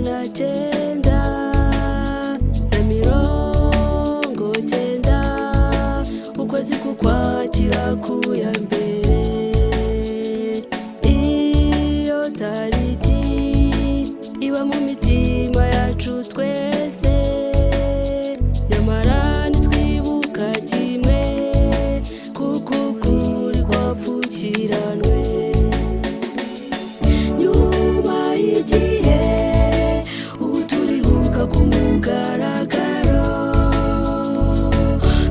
magana cyenda na mirongo cyenda ukwezi k'Ukwakira ku ya mbere. Iyo tariki iba mu mitima yacu twese, nyamara ntitwibuka kimwe kuko ukuri kwapfukiranwe. Nyuma y'igihe ubu turibuka ku mugaragaro,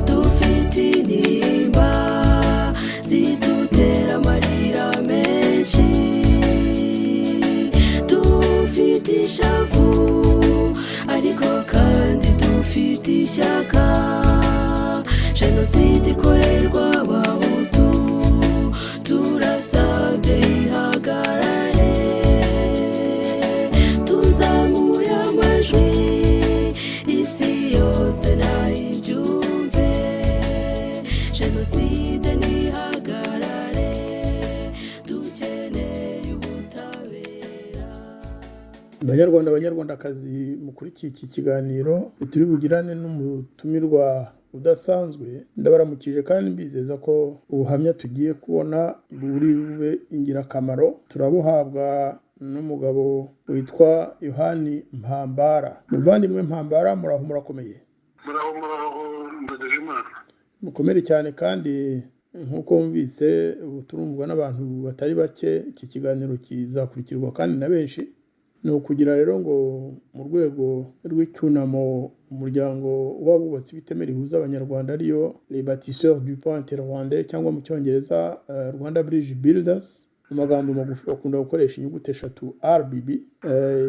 dufite intimba zidutera amarira menshi, dufite ishavu ariko kandi dufite ishyaka. Jenoside ikorerwa abahutu turasabye ihagarare, tuzamuye amajwi isi yose nayibyumve. Jenoside nihagarare, dukeneye ubutabera. Banyarwanda banyarwandakazi, mukurikiye iki kiganiro turi bugirane n'umutumirwa udasanzwe, ndabaramukije kandi mbizeza ko ubuhamya tugiye kubona buri bube ingirakamaro. Turabuhabwa n'umugabo witwa Yohani Mpambara. Muvandimwe Mpambara, muraho murakomeye? muraho ndageje Imana. Mukomere cyane, kandi nk'uko mvise ubu turumvwa n'abantu batari bake. Iki kiganiro kizakurikirwa kandi na benshi. Ni ukugira rero ngo mu rwego rw'icyunamo umuryango w'abubatsi b'iteme rihuza abanyarwanda ariyo Les Bâtisseurs du Pont Interrwandais, cyangwa mu cyongereza Rwanda Bridge Builders, mu magambo magufi bakunda gukoresha inyuguti eshatu RBB.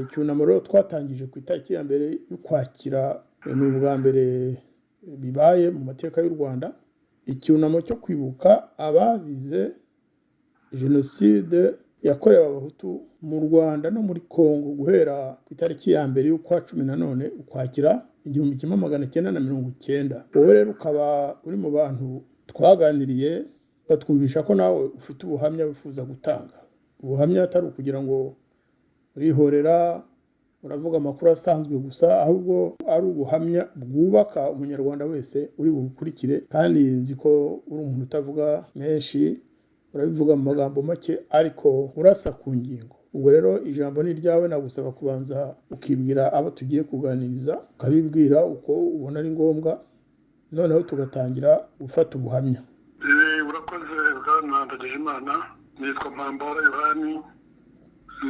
Icyunamo rero twatangije ku itariki ya mbere y'Ukwakira. Ni ubwa mbere bibaye mu mateka y'u Rwanda, icyunamo cyo kwibuka abazize jenoside yakorewe abahutu mu Rwanda no muri Kongo guhera ku itariki ya mbere y'ukwa 10 Ukwakira 1990. Wowe rero ukaba uri mu bantu twaganiriye, batwumvisha ko nawe ufite ubuhamya wifuza gutanga. Ubuhamya atari ukugira ngo urihorera uravuga amakuru asanzwe gusa, ahubwo ari ubuhamya bwubaka umunyarwanda wese uri bukurikire. Kandi nzi ko uri umuntu utavuga menshi, urabivuga mu magambo make ariko urasa ku ngingo. Ubwo rero ijambo ni ryawe, nagusaba kubanza ukibwira abo tugiye kuganiriza, ukabibwira uko ubona ari ngombwa, noneho tugatangira gufata ubuhamya. Urakoze bwana ndageje Imana. Nitwa Mpambara Yohani,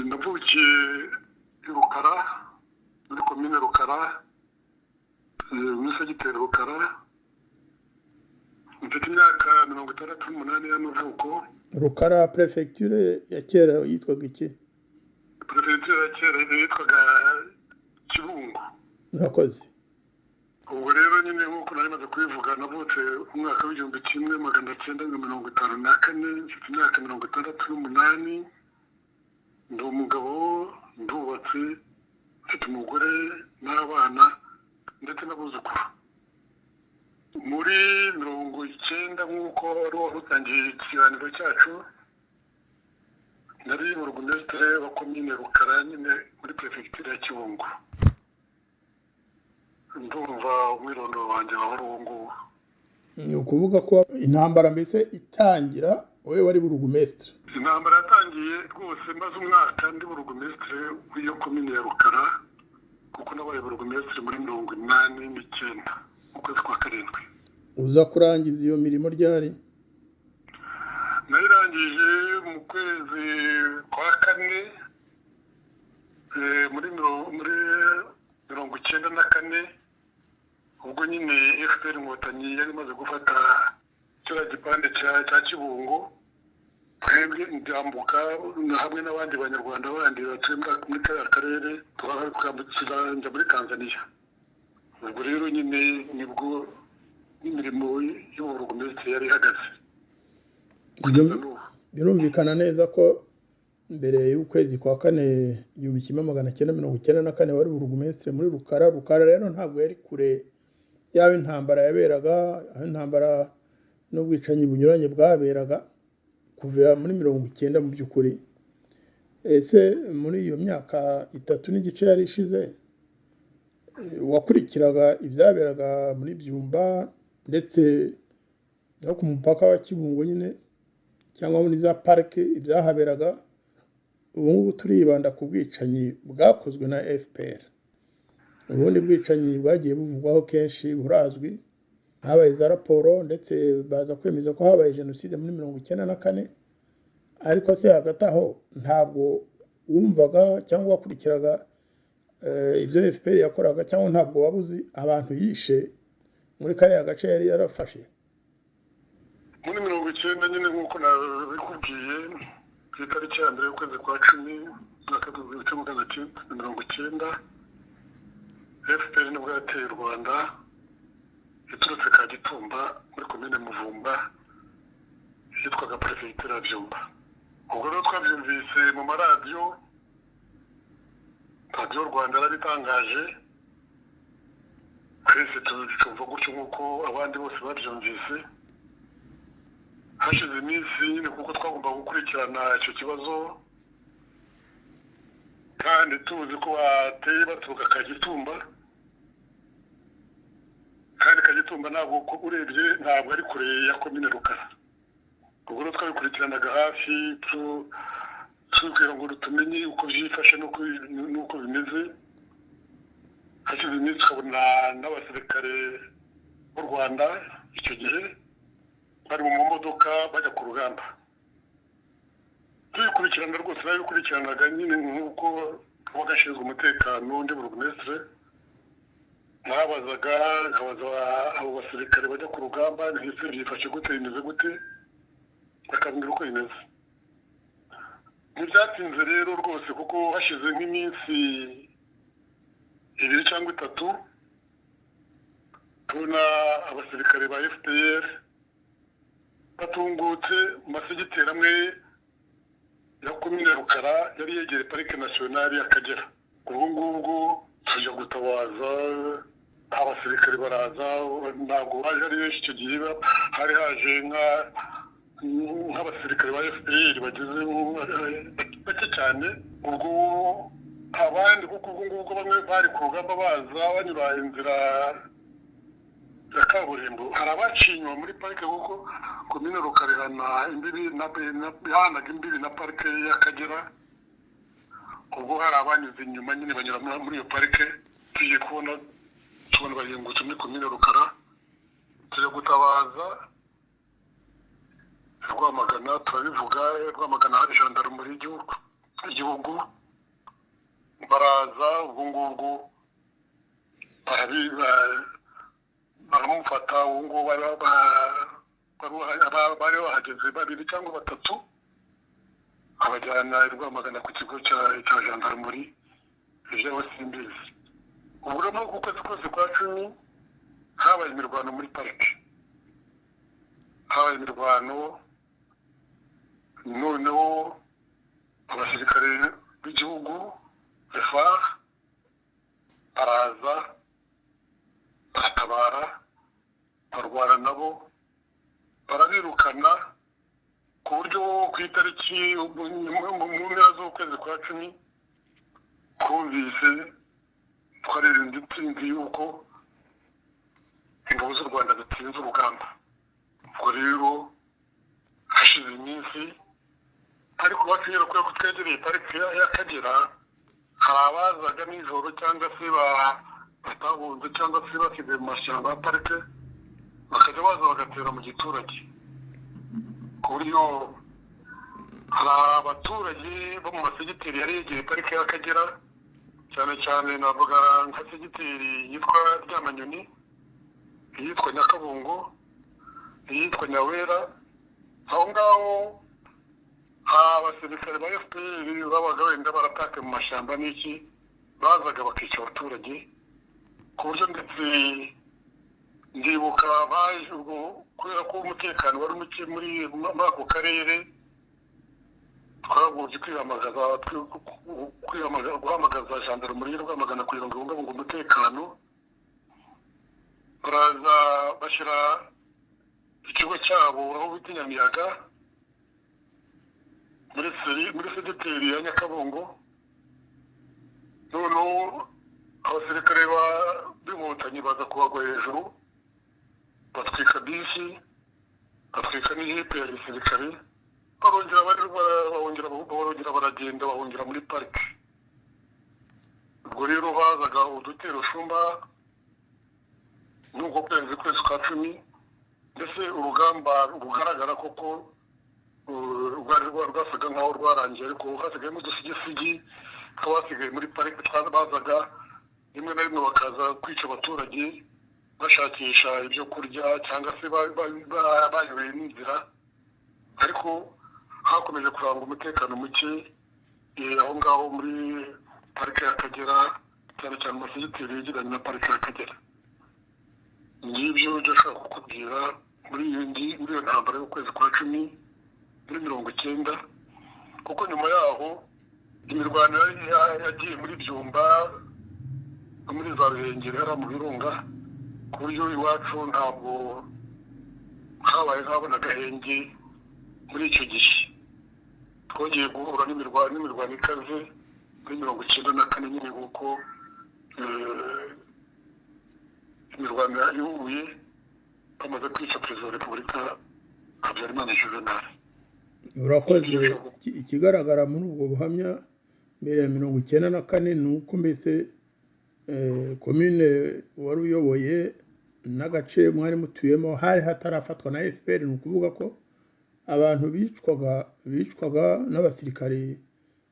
navukiye i Rukara, muri komine Rukara, muri segiteri Rukara. Mfite imyaka 68 y'amavuko. Rukara prefecture ya kera yitwaga iki? Prefecture ya kera yitwaga Kibungo. Murakoze. Ubwo rero nyine nk'uko nari maze kubivuga, navutse mu mwaka w'1954, mfite imyaka 68. Ndi umugabo, ndubatse, mfite umugore n'abana ndetse n'abuzukuru. Muri 90 nk'uko wari warutangiye ikiganiro cyacu, nari mu burugumesitiri wa komine Rukara, nyine muri prefecture ya Kibungo. Ndumva umwirondoro wanjye wari uwo nguwo. Ni ukuvuga ko intambara mbese itangira wowe wari burugumesitiri? Intambara yatangiye rwose maze umwaka ndi burugumesitiri w'iyo komine ya Rukara, kuko nabaye burugumesitiri muri 89 mu kwezi kwa karindwi. Uza kurangiza iyo mirimo ryari? Nayirangije mu kwezi kwa kane, muri 94. Ubwo nyine FPR Inkotanyi yari imaze gufata kiriya gipande cya Kibungo. Twebwe ndambuka hamwe n'abandi banyarwanda bandi batuye muri kariya karere, twambukira njya muri Tanzania. Ubwo rero nyine nibwo imirimo y'uburugumesitiri yari ihagaze. Birumvikana neza ko mbere y'ukwezi kwa kane 1994 wari burugumesitiri muri Rukara. Rukara rero ntabwo yari kure yawe intambara yaberaga, aho intambara n'ubwicanyi bunyuranye bwaberaga kuva muri 90 mu by'ukuri. ese muri iyo myaka 3 n'igice yari ishize wakurikiraga ibyaberaga muri Byumba ndetse no ku mupaka wa Kibungo nyine cyangwa muri za parike ibyahaberaga? Ubu ngubu turibanda ku bwicanyi bwakozwe na FPR. Ubundi bwicanyi bwagiye buvugwaho kenshi burazwi, habaye za raporo ndetse baza kwemeza ko habaye jenoside muri 1994, ariko se hagati aho ntabwo wumvaga cyangwa wakurikiraga ibyo FPR yakoraga, cyangwa ntabwo wabuzi abantu yishe muri kariya gace yari yarafashe? muri 1990 nyine nk'uko nabikubwiye ku itariki ya mbere y'ukwezi kwa 10 mwaka w'1990 FPR nibwo yateye u Rwanda iturutse Kagitumba muri komine Muvumba yitwaga Perefegitura ya Byumba. Ubwo rero twabyumvise mu maradiyo, radiyo Rwanda yarabitangaje, twese tubyumva gutyo nk'uko abandi bose babyumvise. Hashize iminsi nyine kuko twagomba gukurikirana icyo kibazo kandi tuzi ko bateye baturuka Kagitumba, kandi Kagitumba ntabwo urebye ntabwo ari kure ya komine Rukara. Ubwo rero twabikurikiranaga hafi tubwira ngo tumenye uko byifashe n'uko bimeze. Hashize iminsi tukabona n'abasirikare b'u Rwanda icyo gihe bari mu modoka bajya ku rugamba. Tubikurikirana rwose nabikurikiranaga nyine nk'uko wagashinzwe umutekano ndi burugumestre, nkabaza abo basirikare bajya ku rugamba ntise byifashe gute, bimeze gute, bakambwira uko bimeze. Ntibyatinze rero rwose kuko hashize nk'iminsi 2 cyangwa 3 tubona abasirikare ba FPR batungutse mu masegiteri amwe ya komine Rukara yari yegereye parike nationale y'Akagera. Ubwo ngubwo tujya gutabaza, abasirikare baraza, ntabwo baje ari benshi icyo gihe, hari haje nk'abasirikare ba FPR bageze bake cyane. Ubwo abandi kuko ubwo ngubwo bamwe bari ku rugamba baza banyura inzira ya kaburimbo, hari abacinywa muri parike kuko komine Rukara ihana imbibi yahanaga imbibi na parike y'Akagera. Ubwo hari abanyuze inyuma nyine banyura muri iyo parike, tugiye tubona bahingutse muri komine Rukara, tujya gutabaza Rwamagana. Turabivuga Rwamagana hari gendarmerie y'igihugu, baraza. Ubwo ngubwo baramufata. Ubu ngubu bari bahageze 2 cyangwa 3, abajyana i Rwamagana ku kigo cya gendarmerie. Ibyo simbizi. Ubwo rero ku kwezi kose kwa 10 habaye imirwano muri parike, habaye imirwano. Noneho abasirikare b'igihugu FAR baraza baratabara, barwana nabo barabirukana, ku buryo ku itariki mu mpera z'ukwezi kwa 10 twumvise twaririnda intsinzi y'uko ingabo z'u Rwanda zitsinze urugamba. Ubwo rero hashize iminsi, ariko bakiyera ko twegereye parike y'Akagera, hari abazaga nijoro cyangwa se batahunze cyangwa se basigaye mu mashyamba ya parike, bakajya baza bagatera mu giturage. Ku buryo hari abaturage bo mu masegiteri yari yegereye parike y'Akagera, cyane cyane navuga nka segiteri yitwa Ryamanyoni, iyitwa Nyakabungo, iyitwa Nyawera. Aho ngaho abasirikare ba FPR babaga wenda barataka mu mashyamba n'iki, bazaga bakica abaturage. Ku buryo ndetse ndibuka baje ubwo kubera ko umutekano wari muke muri ako karere, twagomba guhamagaza gendarmerie Rwamagana kugira ngo ibungabunge umutekano. Baraza bashyira ikigo cyabo aho bita Nyamiyaga, muri segiteri ya Nyakabungo. Noneho abasirikare b'inkotanyi baza kubagwa hejuru, batwika bisi, batwika n'ijipe ya gisirikare, barongera baragenda bahungira muri parike. Ubwo rero hazaga udutero shumba n'ubwo kwezi kwa 10, ndetse urugamba rugaragara koko rwasaga nkaho rwarangiye, ariko hasigayemo udusigisigi twasigaye muri parike. Bazaga rimwe na rimwe bakaza kwica abaturage bashakisha ibyo kurya cyangwa se bayoboye n'inzira, ariko hakomeje kuranga umutekano muke aho ngaho muri parike y'Akagera, cyane cyane amasegiteri yegeranye na parike y'Akagera. Ngibyo ndashaka kukubwira muri iyo ntambara y'ukwezi kwa 10 muri 90, kuko nyuma yaho imirwano yagiye muri Byumba no muri za Ruhengeri hariya mu Birunga, ku buryo iwacu ntabwo habaye nkabona agahenge. Muri icyo gihe twongeye guhura n'imirwano ikaze muri 94 nyine, kuko imirwano yahuye bamaze kwica perezida wa repubulika Habyarimana Juvenal. Urakoze. Ikigaragara muri ubwo buhamya mbere ya 94 ni uko mbese komine wari uyoboye n'agace mwari mutuyemo hari hatarafatwa na FPR. Ni ukuvuga ko abantu bicwaga n'abasirikare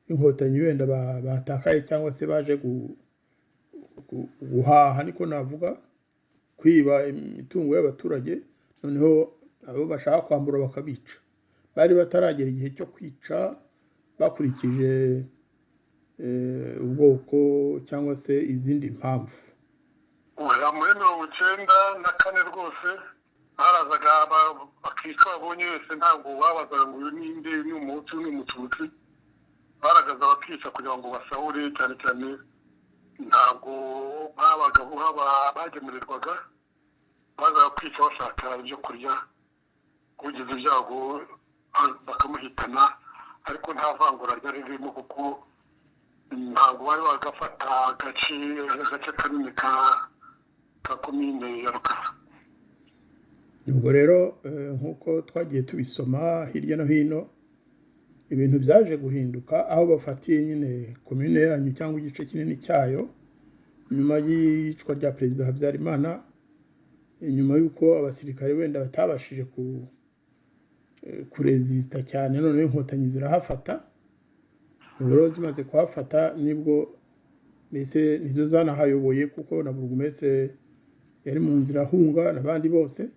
b'inkotanyi wenda batakaye cyangwa se baje guhaha, niko navuga, kwiba imitungo y'abaturage, noneho abo bashaka kwambura bakabica. Bari bataragera igihe cyo kwica bakurikije ubwoko cyangwa se izindi mpamvu. Muri 94 rwose harazaga bakica abonye wese, ntabwo babazaga ngo uyu ninde, ni umuhutu ni umututsi. Baragaza bakica kugira ngo basahure, cyane cyane ntabwo bagemurirwaga, bazaga kwica bashaka ibyo kurya, kugeza ibyago bakamuhitana, ariko nta vangura ryari ririmo, kuko ntabwo bari bagafata agace kanini ka komine ya Rukara. Ubwo rero nk'uko twagiye tubisoma hirya no hino, ibintu byaje guhinduka aho bafatiye nyine komine yanyu cyangwa igice kinini cyayo nyuma y'icwa rya perezida Habyarimana, nyuma y'uko abasirikare wenda batabashije kurezista cyane, none inkotanyi zirahafata. Ubwo rero zimaze kuhafata nibwo mbese nizo zanahayoboye, kuko na burugumestre yari mu nzira ahunga n'abandi bose.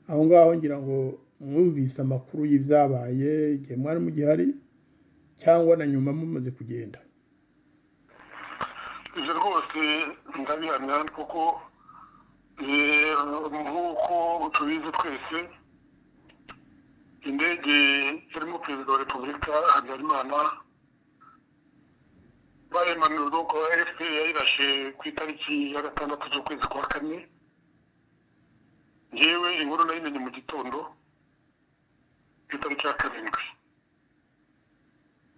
Aho ngaho ngira ngo mwumvise amakuru y'ibyabaye igihe mwari mu gihari cyangwa na nyuma mumaze kugenda. Ibyo rwose ndabihamya, kuko nk'uko tubizi twese, indege yarimo perezida wa repubulika Habyarimana bayimanura, nuko FPR yayirashe ku itariki ya 6 z'ukwezi kwa 4. Yewe inkuru nayimenye mu gitondo ku itariki ya 7.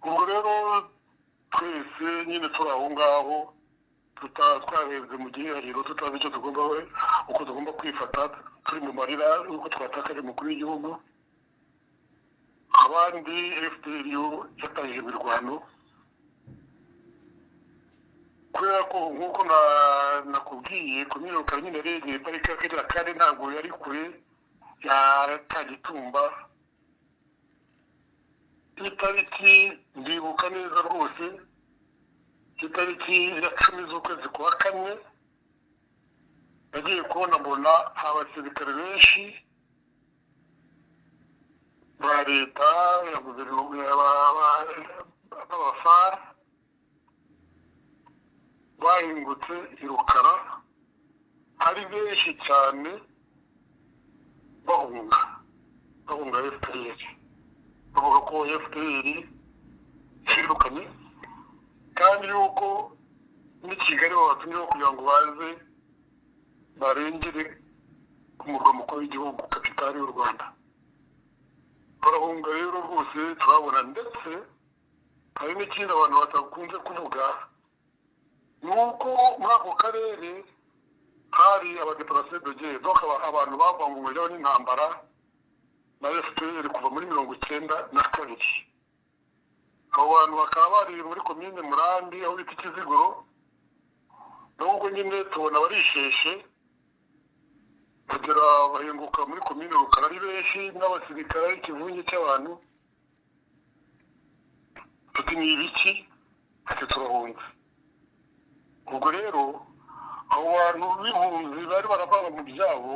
Ubwo rero twese nyine turi aho ngaho, twaheze mu gihariro, tutazi icyo uko tugomba kwifata, turi mu marira uko twatakaje umukuru w'igihugu. Abandi FPR yatangije imirwano, kubera ko nk'uko nakubwiye komine Rukara nyine rege parike y'Akagera, kandi ntabwo yari kure ya Kagitumba. Itariki ndibuka neza rwose, itariki ya 10 z'ukwezi kwa 4 nagiye kubona mbona abasirikare benshi ba leta ya guverinoma y'abafara bahingutse i Rukara ari benshi cyane, bahunga FPR. Bavuga ko FPR yirukanye, kandi yuko ni Kigali babatumyeho kugira ngo baze barengere ku murwa mukuru w'igihugu, kapitali y'u Rwanda. barahunga rero rwose turabona, ndetse hari n'ikindi abantu batakunze kuvuga, ni uko muri ako karere hari abadeparase dogere, donc abantu bavangungweho n'intambara na FPR kuva muri 1992. abo bantu bakaba bari muri komine Murambi aho bita Kiziguro, nubwo nyine tubona barisheshe bagera bahinguka muri komine Rukara ari benshi n'abasirikare ikivunge cy'abantu. Tuti ni ibiki? Ati turahunze. Ubwo rero abo bantu b'impunzi bari baravanga mu byabo,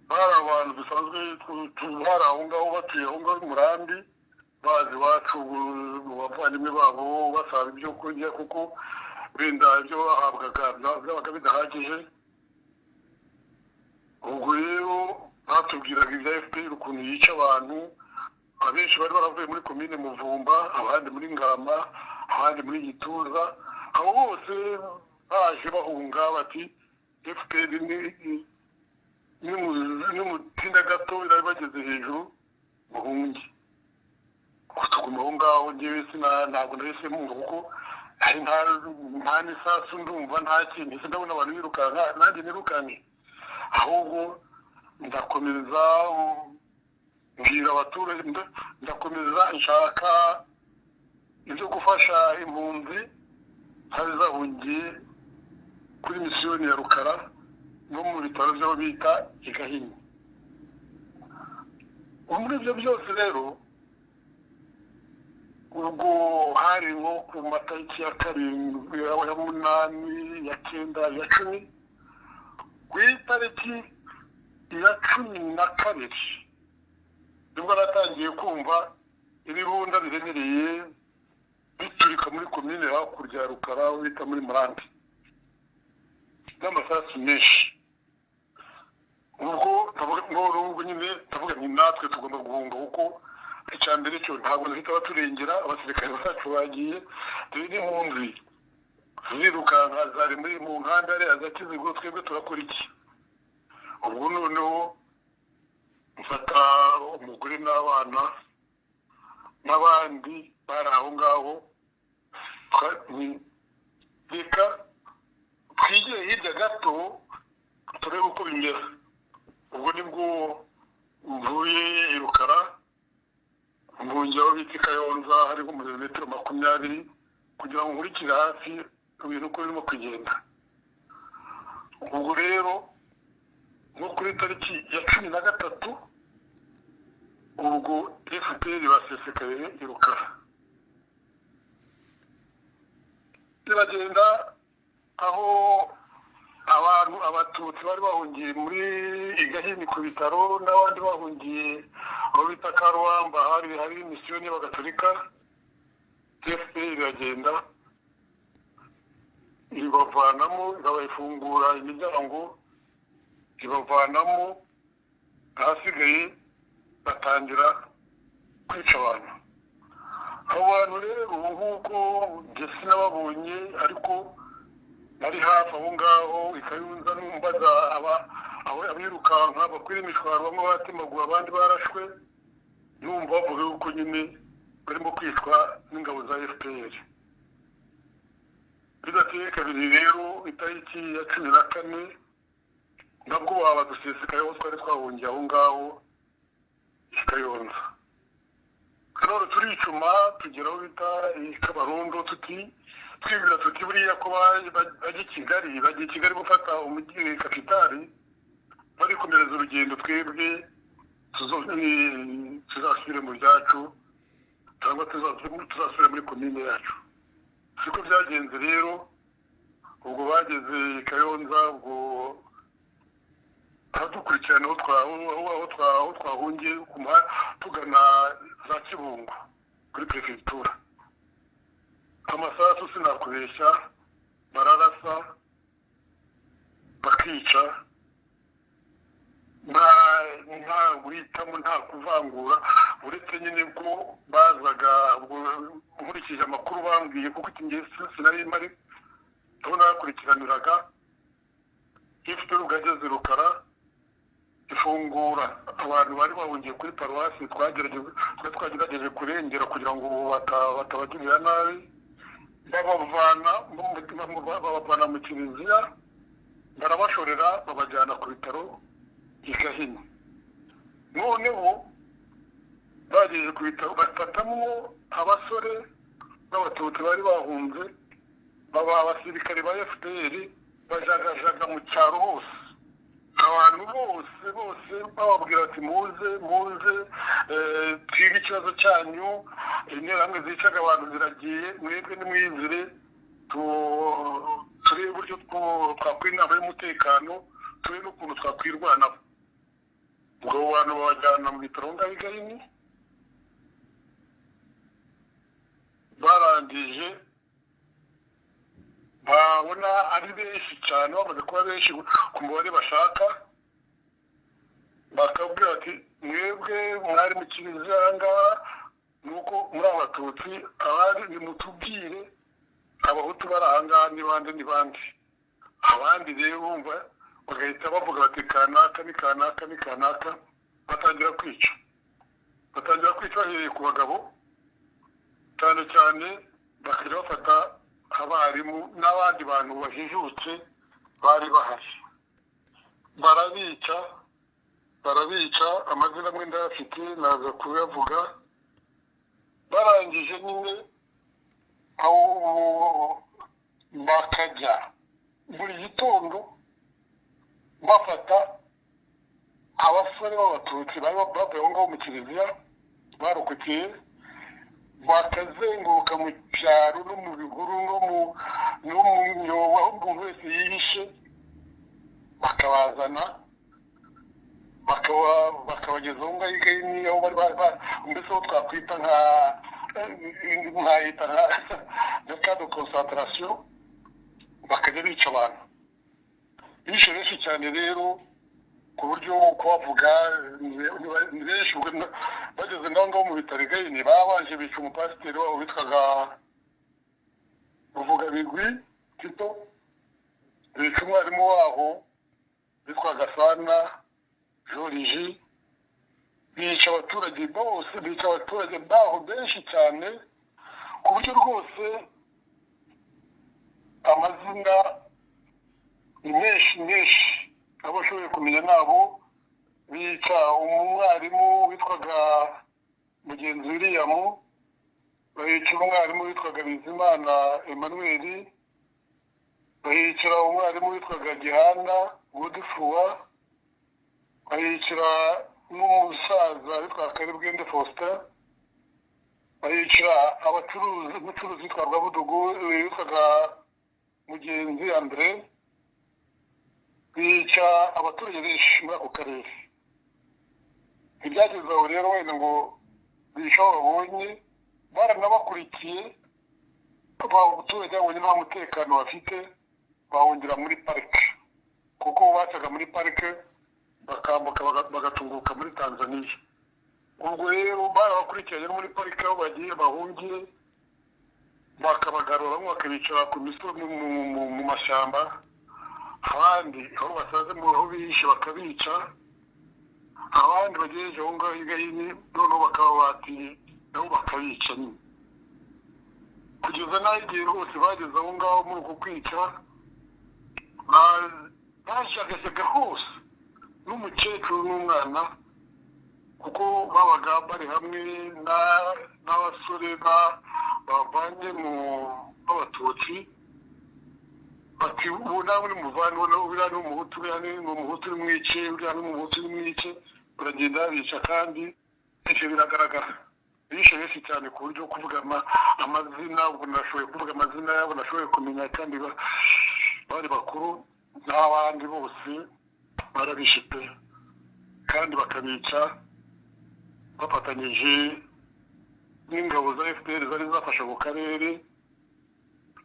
bari abantu bisanzwe hari aho ngaho batuye aho ngaho Murambi, bazi wacu mu bavandimwe babo basaba ibyo kurya kuko wenda ibyo bahabwaga byabaga bidahagije. Ubwo rero batubwiraga ibya FPR ukuntu yica abantu. Abenshi bari baravuye muri komine Muvumba, abandi muri Ngama, abandi muri Gituza. Abo bose baje bahunga bati FPR ni mutinda gato irari bageze hejuru muhungi. Kutuguma aho ngaho njyewe ntabwo nahise munga kuko nta n'isasu ndumva nta kintu, ese ndabona abantu birukanka nanjye nirukanke. Ahubwo ndakomeza mbwira abaturage, ndakomeza nshaka ibyo gufasha impunzi zari zahungiye kuri misiyoni ya Rukara no mu bitaro by'aho bita i Gahini. Muri ibyo byose rero, ubwo hari nko ku matariki ya 7, ya 8, ya 9, ya 10, ku itariki ya 12 nibwo natangiye kumva ibirunda biremereye biturika muri komine hakurya ya Rukara bita muri Murambi n'amasasu menshi. Ubwo nubwo nyine ndavuga ni natwe tugomba guhunga kuko icya mbere cyo ntabwo dufite abaturengera, abasirikare bacu bagiye, turi n'impunzi zirukanka zari muri mu nkanda za Kiziguro, twebwe turakora iki? Ubwo noneho mfata umugore n'abana n'abandi bari aho ngaho, reka twigire hirya gato turebe uko bimera. Ubwo nibwo mvuye i Rukara aho bita Kayonza, hari nko muri metero 20 kugira ngo nkurikire hafi ibintu uko birimo kugenda. Ubwo rero nko kuri tariki ya 13 ubwo FPR basesekaye i Rukara, biragenda aho abatutsi bari bahungiye muri Gahini ku bitaro n'abandi bahungiye aho bita Karwamba, hari misiyoni y'Abagatolika. FPR iragenda ibavanamo, ikabayifungura imiryango, ibavanamo, ahasigaye batangira kwica abantu. Abo bantu rero nk'uko njye sinababonye, ariko nari hafi aho ngaho i Kayonza numbaza abirukanka bakwira imishwaro, bamwe batemagura abandi barashwe, numva bavuga yuko nyine barimo kwicwa n'ingabo za FPR. Bidateye kabiri rero itariki ya 14 nabwo babadusesekaye aho twari twahungiye aho ngaho i Kayonza. Rero turicuma tugera aho bita i Kabarondo, twibwira tuti buriya ko bagiye Kigali gufata umujyi kapitali, bari komereza urugendo, twebwe tuzasubire mu byacu cyangwa tuzasubire muri komine yacu. Siko byagenze rero. Ubwo bageze i Kayonza, ubwo dukurikirana aho twahungiye tugana za Kibungo kuri perefegitura. Amasasu sinakubeshya, bararasa bakica, nta guhitamo, nta kuvangura, uretse nyine ko bazaga. Nkurikije amakuru bambwiye kuko njye sinari mari, aho nakurikiraniraga, ifite ubwageze Rukara ifungura abantu bari bahungiye kuri paruwasi twagerageje kurengera kugira ngo batabagirira nabi, babavana mu kiliziya barabashorera babajyana ku bitaro i Gahini. Noneho bagiye ku bitaro bafatamwo abasore n'abatutsi bari bahunze, baba abasirikare ba FPR bajagajaga mu cyaro hose, abantu bose bababwira ati muze twige ikibazo cyanyu, interahamwe zicaga abantu ziragiye, mwebwe nimwiyizire turebe uburyo twakora inama y'umutekano, turebe n'ukuntu twakwirwanaho. ubwo bantu babajyana mu bitaro ngaho i Gahini, barangije babona ari benshi cyane, bamaze kuba benshi ku mubare bashaka, bakabwira ati mwebwe mwari mu kiliziya ngaha, nuko muri abatutsi abandi nimutubwire abahutu bari aha ngaha n'ibandi. Abandi rero bumva bagahita bavuga bati kanaka ni kanaka, batangira kwica bahereye ku bagabo cyane cyane, bakajya bafata abarimu n'abandi bantu bajijutse bari bahari, barabica. Amazina amwe ndayafite naza kuyavuga. Barangije nyine aho bakajya buri gitondo bafata abasore b'abatutsi bari bavuye aho ngaho mu kiliziya barokokeye, bakazenguruka mu cyaro no mu bihuru no mu myobo aho umuntu wese yihishe, bakabazana bakabageza aho ngaho i Gahini, aho bari mbese aho twakwita nka cas de concentration, bakajya bica abantu. Bishe benshi cyane rero ku buryo kubavuga ni benshi. Bageze ngaho mu bitaro i Gahini, babanje bica umupasiteri wabo witwaga Ruvugabigwi Tito, bica umwarimu waho witwaga Sana Joriji, bica abaturage bose, baho benshi cyane, ku buryo rwose amazina ni menshi abo bashoboye kumenya nabo. Bica umwarimu witwaga Mugenzi William, bahica umwarimu witwaga Bizimana Emmanuel, bahicira umwarimu witwaga Gihana Godefroid, bahicira n'umusaza witwaga Karibwende Faustin, bahicira umucuruzi witwaga Budugu witwaga Mugenzi Andre, bica abaturage benshi muri ako karere. Ibyageze aho rero wenda ngo bisha babonye, baranabakurikiye, abaturage babonye nta mutekano bafite, bahungira muri parike, kuko bacaga muri parike bakambuka bagatunguka muri Tanzania. Ubwo rero barabakurikiranye muri parike aho bagiye bahungiye, bakabagarura bamwe bakabicara ku misozi mu mashyamba, abandi aho basaze mu aho bihishe bakabica, abandi bagejeje aho ngaho i Gahini noneho bakaba batiye nabo bakabica nyine, kugeza n'aho igihe rwose bageze aho ngaho muri uko kwica, bashagasaga hose n'umukecuru n'umwana, kuko babaga bari hamwe n'abasore bavanye mu b'abatutsi, bati ubu nawe uri muvana, uriya ni umuhutu, uriya ni umuhutu uri mwice, uriya ni umuhutu uri mwice, baragenda bica. Kandi icyo biragaragara, bishe benshi cyane ku buryo kuvuga amazina, ubwo nashoboye kuvuga amazina yabo, nashoboye kumenya, kandi bari bakuru, n'abandi bose barabishe pe, kandi bakabica bafatanyije n'ingabo za FPR zari zafashe ako karere.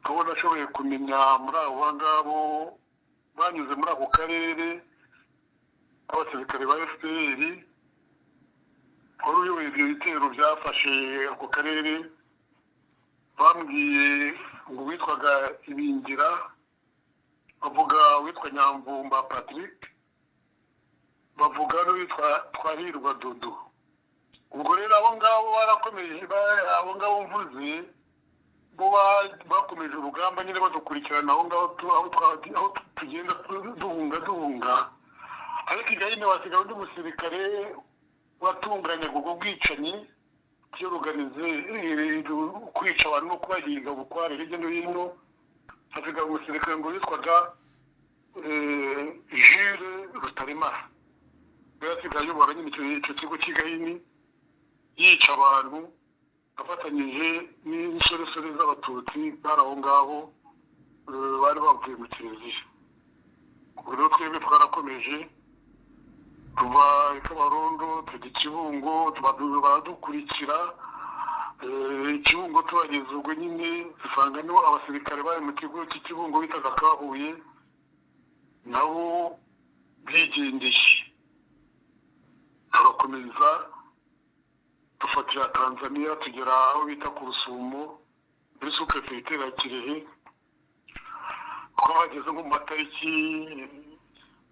Aho nashoboye kumenya muri abo ngabo banyuze muri ako karere, abasirikare ba FPR wari uyoboye ibyo bitero byafashe ako karere, bambwiye ngo witwaga Ibingira, bavuga witwa Nyamvumba Patrick, bavuga n'uwitwa Twahirwa Dodo. Ubwo rero abo ngabo barakomeje, abo ngabo mvuze bo bakomeje urugamba nyine badukurikirana aho ngaho aho tugenda duhunga. Ariko igahine wasigaye undi musirikare watunganya ubwo bwicanyi cy'uruganize kwica abantu no kubahiga bukware hirya no hino. Hasigaye umusirikare ngo yitwaga Jules Rutaremara. Yasigaye ayobora nyine icyo kigo cy'igahini yica abantu afatanyije n'insoresore z'abatutsi bari aho ngaho bari bavuye mu kiliziya. Ubwo rero twebwe twarakomeje tuva Kabarondo tujya Kibungo baradukurikira. Kibungo tuhageze ubwo nyine dusanga niho abasirikare bari mu kigo cy'Ikibungo bitaga Kahuye nabo bigendeye. Turakomeza dufatira Tanzania tugera aho bita ku Rusumo muri sous-préfecture ya Kirehe. Twahageze nko mu matariki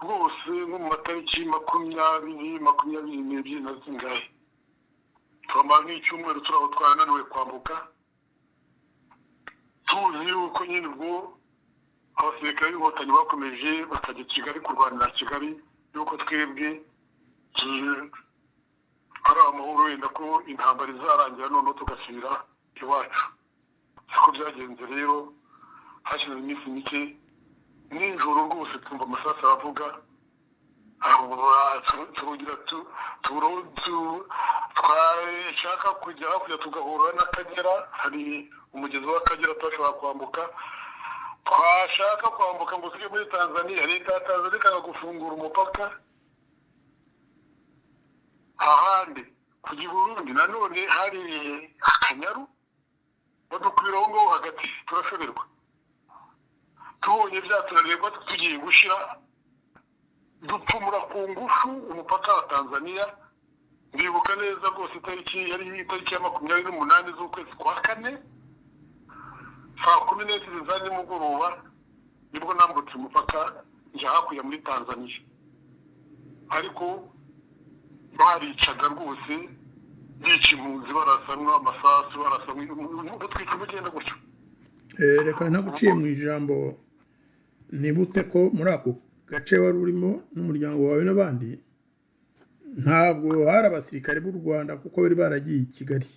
rwose nko mu matariki 20 na zingahe. Twamara nk'icyumweru turaho twananiwe kwambuka tuzi yuko nyine ubwo abasirikare b'inkotanyi bakomeje bakajya Kigali kurwanira Kigali yuko twebwe ari amahoro wenda ko intambara izarangira noneho tugasubira iwacu. Siko byagenze rero. Hashize iminsi mike nijoro rwose twumva amasasu aravuga turugira twashaka kujya hakurya tugahura n'Akagera. Hari umugezi w'Akagera twashobora kwambuka. Twashaka kwambuka ngo tujye muri Tanzania, leta ya Tanzania ikanga gufungura umupaka. Ahandi kujya Burundi nanone hari Akanyaru badukwira aho ngaho hagati turashoberwa. Tubonye byaturareba tugiye gushira dupfumura ku ngufu umupaka wa Tanzania. Ndibuka neza rwose itariki ya 28 z'ukwezi kwa 4 saa 10 za nimugoroba nibwo nambutse umupaka njya hakurya muri Tanzania. Ariko baricaga rwose bica impunzi barasanwa amasasu barasanwa gutwika mugenda gutyo. Reka ntaguciye mu ijambo nibutse ko muri ako gace wari urimo n'umuryango wawe n'abandi ntabwo hari abasirikare b'u Rwanda kuko bari baragiye i Kigali.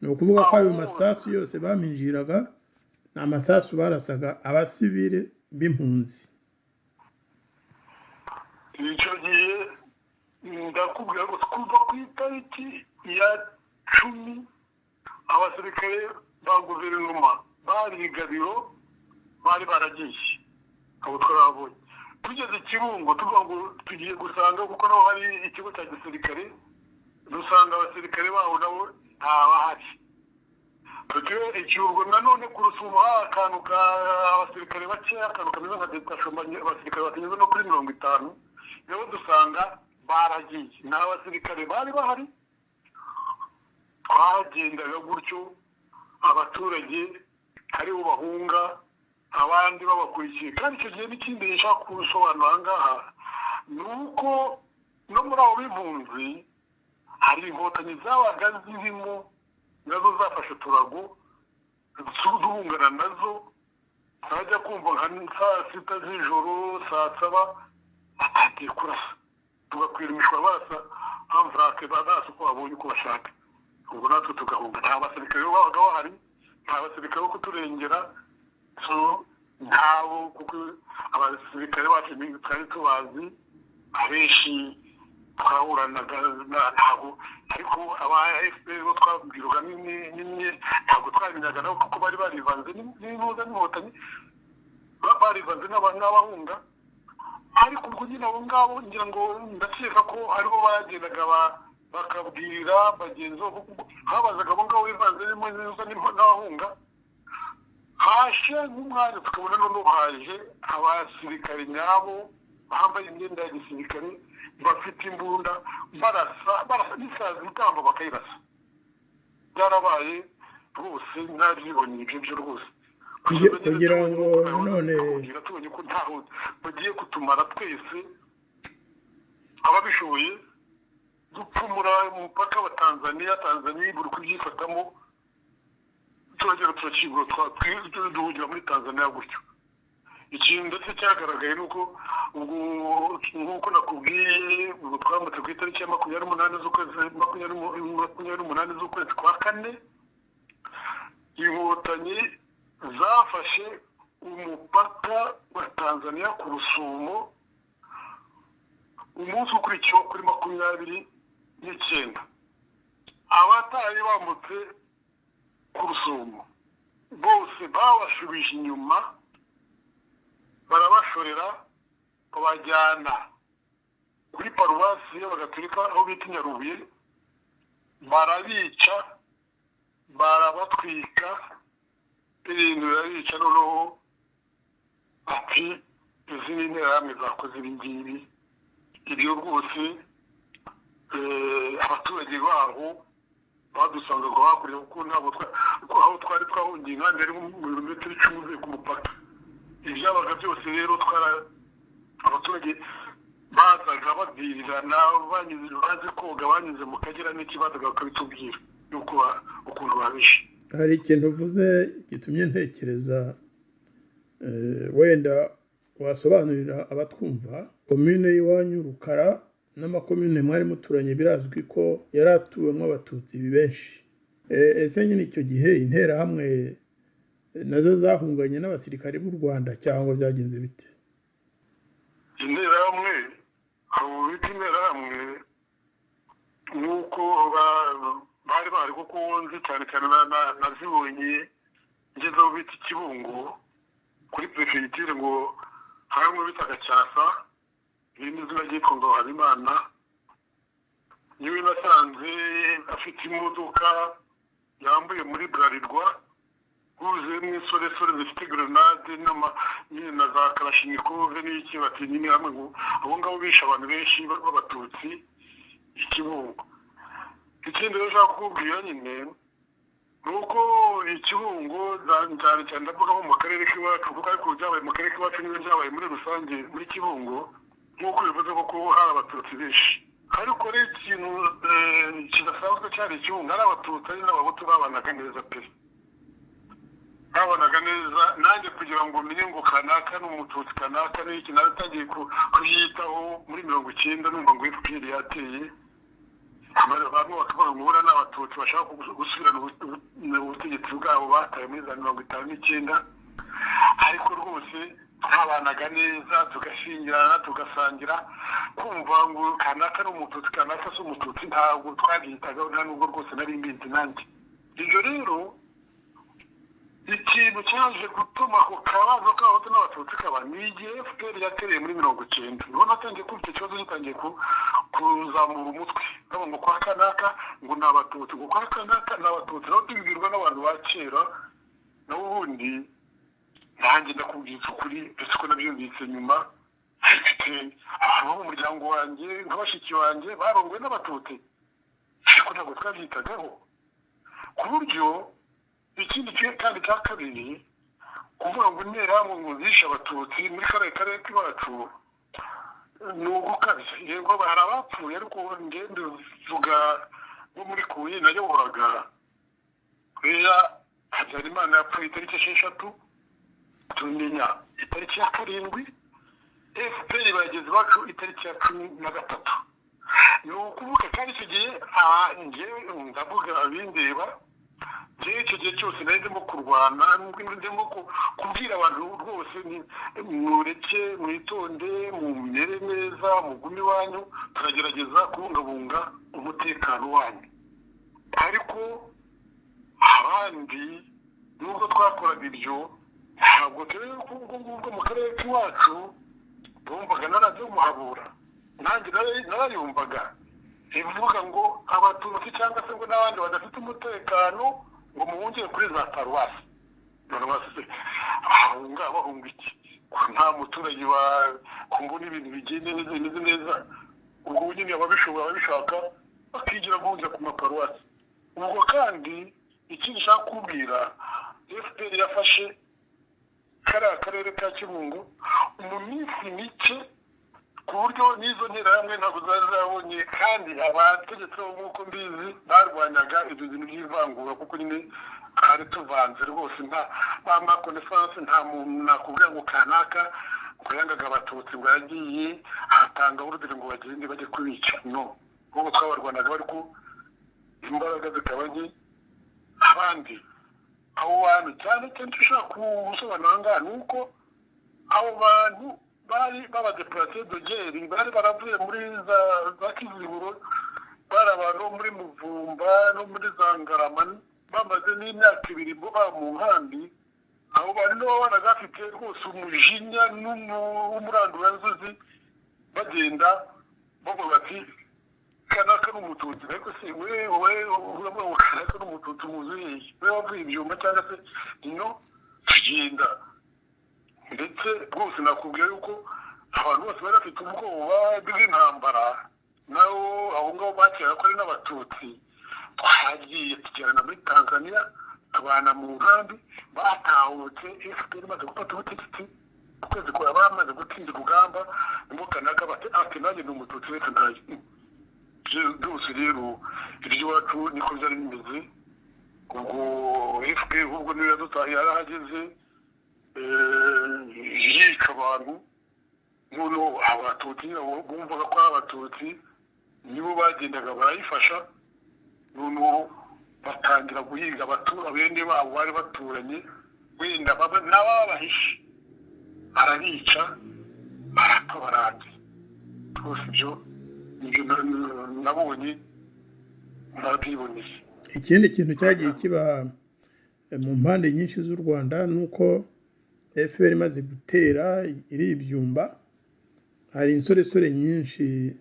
Ni ukuvuga ko ayo masasu yose baminjiraga ni amasasu barasaga abasivile b'impunzi. Icyo gihe ndakubwira ngo kuva ku itariki ya 10 abasirikare ba guverinoma bari Gabiro bari baragiye abo twarabonye. Tugeze Kibungo tuvuga ngo tugiye gusanga kuko naho hari ikigo cya gisirikare dusanga abasirikare baho nabo ntabahari. Tugere icyurwo nanone ku Rusumo akantu ka abasirikare bake akantu kameze nka detachement abasirikare batanyuze no kuri 50 rero dusanga baragiye. N'abasirikare bari bahari twagendaga gutyo abaturage hari ubahunga abandi babakurikiye. Kandi icyo gihe n'ikindi nshaka kusobanura ngaha nuko no muri abo b'impunzi hari inkotanyi zabaga zirimo nazo zafashe turago duhungana nazo. Najya kumva nka saa 6 z'ijoro saa 7 batangiye kurasa tugakwira imishwa barasa hamvrake badasa uko babonye uko bashaka. Ubwo natwe tugahunga. Nta basirikare babaga bahari, nta basirikare bo kuturengera. So ntawo kuko abasirikare bacu twari tubazi abenshi twahuranaga ntago. Ariko aba FPR bo twabwirwaga n'imwe ntago twabimenyaga nabo kuko bari barivanze n'impuza n'inkotanyi barivanze n'abahunga. Ariko ubwo nyine abo ngabo ngira ngo ndakeka ko aribo bagendaga bakabwira bagenzi bo habazaga abo ngabo bivanze n'abahunga. Hashe nk'umwanya tukabona none haje abasirikare nyabo bambaye imyenda ya gisirikare bafite imbunda barasa n'isazi itamba bakayirasa. Byarabaye rwose ntabibonye ibyo rwose kugira ngo none tubonye ko ntaho bagiye kutumara twese ababishoboye dupfumura umupaka wa Tanzania buri kubyifatamo turagera turakingura duhungira muri Tanzania gutyo. Ikintu ndetse cyagaragaye nuko ubwo nk'uko nakubwiye ubwo twamutse ku itariki ya 28 z'ukwezi kwa kane inkotanyi zafashe umupaka wa Tanzania ku Rusumo umunsi ukurikiyeho kuri 29. Abatari bambutse ku Rusumo bose babashubije inyuma barabashorera babajyana kuri paruwasi y'Abagatolika aho bita Nyarubuye, barabica barabatwika ibintu birabica. Noneho ati izi ni interahamwe zakoze ibingibi. Ibyo rwose abaturage baho badusanga ngo hakurya kuko ntabwo aho twari twahungiye inkambi yari mu birometero 10 ku mupaka. Ibyabaga byose rero abaturage bazaga babwirirana bazi koga banyuze mu Kagera n'ikibazo bakabitubwira yuko ukuntu babishe. Hari ikintu uvuze gitumye ntekereza wenda wasobanurira abatwumva. Komune y'iwanyu Rukara n'amakomune mwari muturanye birazwi ko yaratuwemo abatutsi benshi. Ese nyine icyo gihe interahamwe nazo zahunganye n'abasirikare b'u Rwanda cyangwa byagenze bite? Interahamwe abo bita interahamwe nuko bari kuko nzi cyane nazibonye ngeze aho bita Kibungo kuri prefecture ngo hamwe bitaga Cyasa ibindi zina ryitwa ngo Habimana. Niwe nasanze afite imodoka yambuye muri Bralirwa huzuye n'isoresore zifite grenade na za Kalashnikov n'iki bati nyine hamwe ngo abo ngabo bishe abantu benshi b'abatutsi Ikibungo. Ikindi rero nshaka kukubwira nyine nuko Ikibungo cyane ndavuga nko mu karere k'iwacu kuko ariko byabaye mu karere k'iwacu niyo byabaye muri rusange muri Kibungo nk'uko bivuze ko hari abatutsi benshi. Ariko rero ikintu kidasanzwe cyari Ikibungo ari abatutsi ari n'abahutu babanaga neza pe. Babanaga neza nanjye kugira ngo menye ngo kanaka n'umututsi kanaka n'iki naratangiye kuyitaho muri 90 numva ngo FPR yateye abantu bakavuga ngo bura n'abatutsi bashaka gusubirana ubutegetsi bwabo bataye muri 59. Ariko rwose twabanaga neza tugashingirana tugasangira kumva ngo kanaka n'umututsi kanaka s'umututsi ntabwo twagihitagaho nta nubwo rwose nari mbizi nanjye. Ibyo rero ikintu cyaje gutuma ako kabazo k'abahutu n'abatutsi kaba ni igihe FPR yatereye muri 90. Niho natangiye kumva icyo kibazo gitangiye kuzamura umutwe nabo ngo kwa kanaka ngo ni abatutsi ngo kwa kanaka ni abatutsi. Naho tubibwirwa n'abantu ba kera n'ubundi nanjye ndakubwira ukuri ndetse ko nabyumvise nyuma. Abantu bo mu muryango wanjye nk'abashiki banjye barongowe n'abatutsi ariko ntabwo twabyitagaho ku buryo. Ikindi kandi cya kabiri kuvuga ngo interahamwe ngo zishe abatutsi muri karere k'iwacu ni ugukabya. Yego hari abapfuye ariko ngende vuga bo muri Kuyi nayoboraga kuriya Habyarimana yapfuye itariki 6 tumenya itariki ya 7 FPR bageze bacu itariki ya 13. Ni ukuvuga kandi icyo gihe nge ndavuga abindeba icyo gihe cyose nari ndimo kurwana ndimo kubwira abantu rwose mureke mwitonde mumere neza mugume iwanyu turagerageza kubungabunga umutekano wanyu. Ariko abandi nubwo twakoraga ibyo ntabwo turi ubwo mu karere k'iwacu bumvaga na radiyo Muhabura nanjye narayumvaga ivuga ngo abatutsi cyangwa se ngo n'abandi badafite umutekano ngo muhungire kuri za paruwasi. bahunga iki nta muturage wa kumbona ibintu bigende neza ubwo nyine ababishobora babishaka bakigira guhungira ku maparuwasi. Ubwo kandi ikindi nshaka kubwira FPR yafashe kariya karere ka Kibungo mu minsi mike ku buryo n'izo nterahamwe ntabwo zari zabonye kandi abategetsi bo nk'uko mbizi barwanyaga ibyo bintu by'ivangura kuko nyine twari tuvanze rwose nta makonesanse nta muntu nakubwira ngo kanaka ngo yangaga abatutsi ngo yagiye ahatanga urugero ngo bagende bajye kubica no kuko twabarwanaga bari ku imbaraga zikaba nke abandi abo bantu cyane cyane dushaka gusobanura ngaha ni uko abo bantu bari babadeplase de guerre bari baravuye muri za Kiziburo bari abantu bo muri Muvumba no muri za Ngarama bamaze n'imyaka 2 bo mu nkambi abo bantu nibo banaga bafite rwose umujinya n'umurandura nzuzi bagenda bavuga bati kanaka n'umututsi ariko se wewe urabona kanaka n'umututsi muzuye wewe wavuye ibyumba cyangwa se ino tugenda ndetse rwose nakubwiye yuko abantu bose bari bafite ubwoba bw'intambara naho aho ngaho bakera ko ari n'abatutsi twagiye tugerana muri Tanzania abana mu nkambi batahutse FPR imaze gufata ubutegetsi ukwezi kwa bamaze gutsinda urugamba ngo kanaka ati nanjye ni umututsi reka ntaje byose rero iryo wacu niko byari bimeze ubwo FPR ubwo niyo yarahageze yica abantu noneho abatutsi bumvaga ko abatutsi nibo bagendaga barayifasha noneho batangira guhiga abene babo bari baturanye wenda n'ababahishe arabica barapfa baranze rwose ibyo nibyo nabonye narabyiboneye. Ikindi kintu cyagiye kiba mu mpande nyinshi z'u Rwanda nuko FPR imaze gutera iri ibyumba hari insoresore nyinshi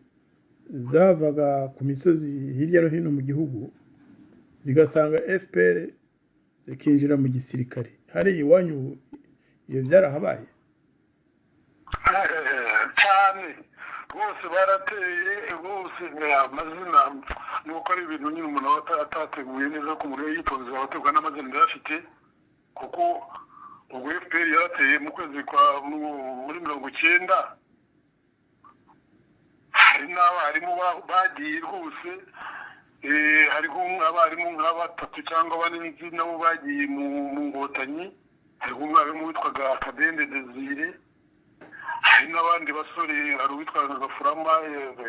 zavaga ku misozi hirya no hino mu gihugu zigasanga FPR zikinjira mu gisirikare. Hari iwanyu iyo byarahabaye cyane rwose barateye rwose amazina nuko ari ibintu nyine umuntu atateguye neza ko umuntu yitonze abategwa n'amazina yafite kuko ubwo FPR yarateye mu kwezi kwa muri 90 hari n'abarimu bagiye rwose hariho abarimu nk'abatatu cyangwa bane nabo bagiye mu ngotanyi hariho umwarimu witwaga Kadende Desire hari n'abandi basore hari uwitwaga Gafurama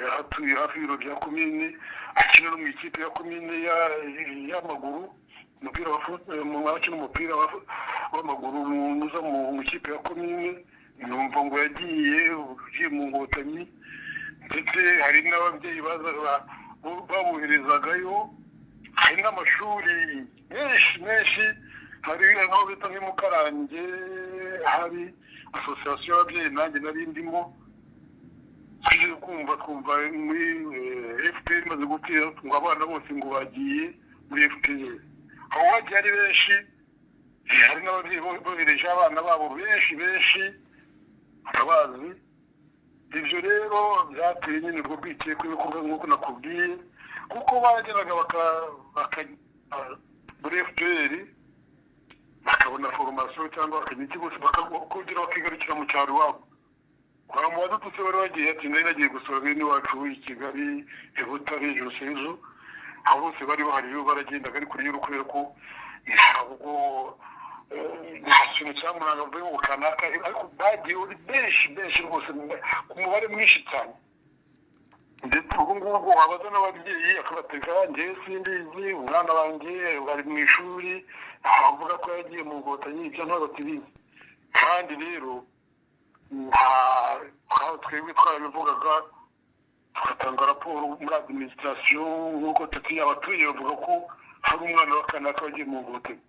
yahatuye hafi y'ibiro bya komine akina no mu ikipe ya komine y'amaguru umupira umupira w'amaguru muza mu ikipe ya komine numva ngo yagiye mu ngotanyi ndetse hari n'ababyeyi babuherezagayo hari n'amashuri menshi hari aho bita nk'Mukarange hari association y'ababyeyi nanjye nari ndimo tuje kumva muri FPR imaze gutera ngo abana bose ngo bagiye muri FPR aho bagiye ari benshi hari n'ababyeyi bohereje abana babo benshi abazi ibyo rero byateye nyine urwo rwikekwe nk'uko nakubwiye kuko bageraga muri FPR bakabona formation cyangwa bakajya ikigo bakakongera bakigarukira mu cyaro iwabo kwa mu badutse bari bagiye ati nari nagiye gusura bene wacu i Kigali Butare Rusizi aho bose bari bahari baragendaga ari kuri y'urukubera ko ntabwo nta kintu cyamuranga mvuye mu kanaka ariko bagiye uri benshi rwose ku mubare mwinshi cyane ndetse ubu ngubu wabaza n'ababyeyi akabatega njye simbizi umwana wanjye bari mu ishuri avuga ko yagiye mu ngotanyi ibyo ntabwo tubizi kandi rero twebwe twarabivugaga tugatanga raporo muri administration nk'uko tukiye abaturage bavuga ko hari umwana wa kanaka wagiye mu ngotanyi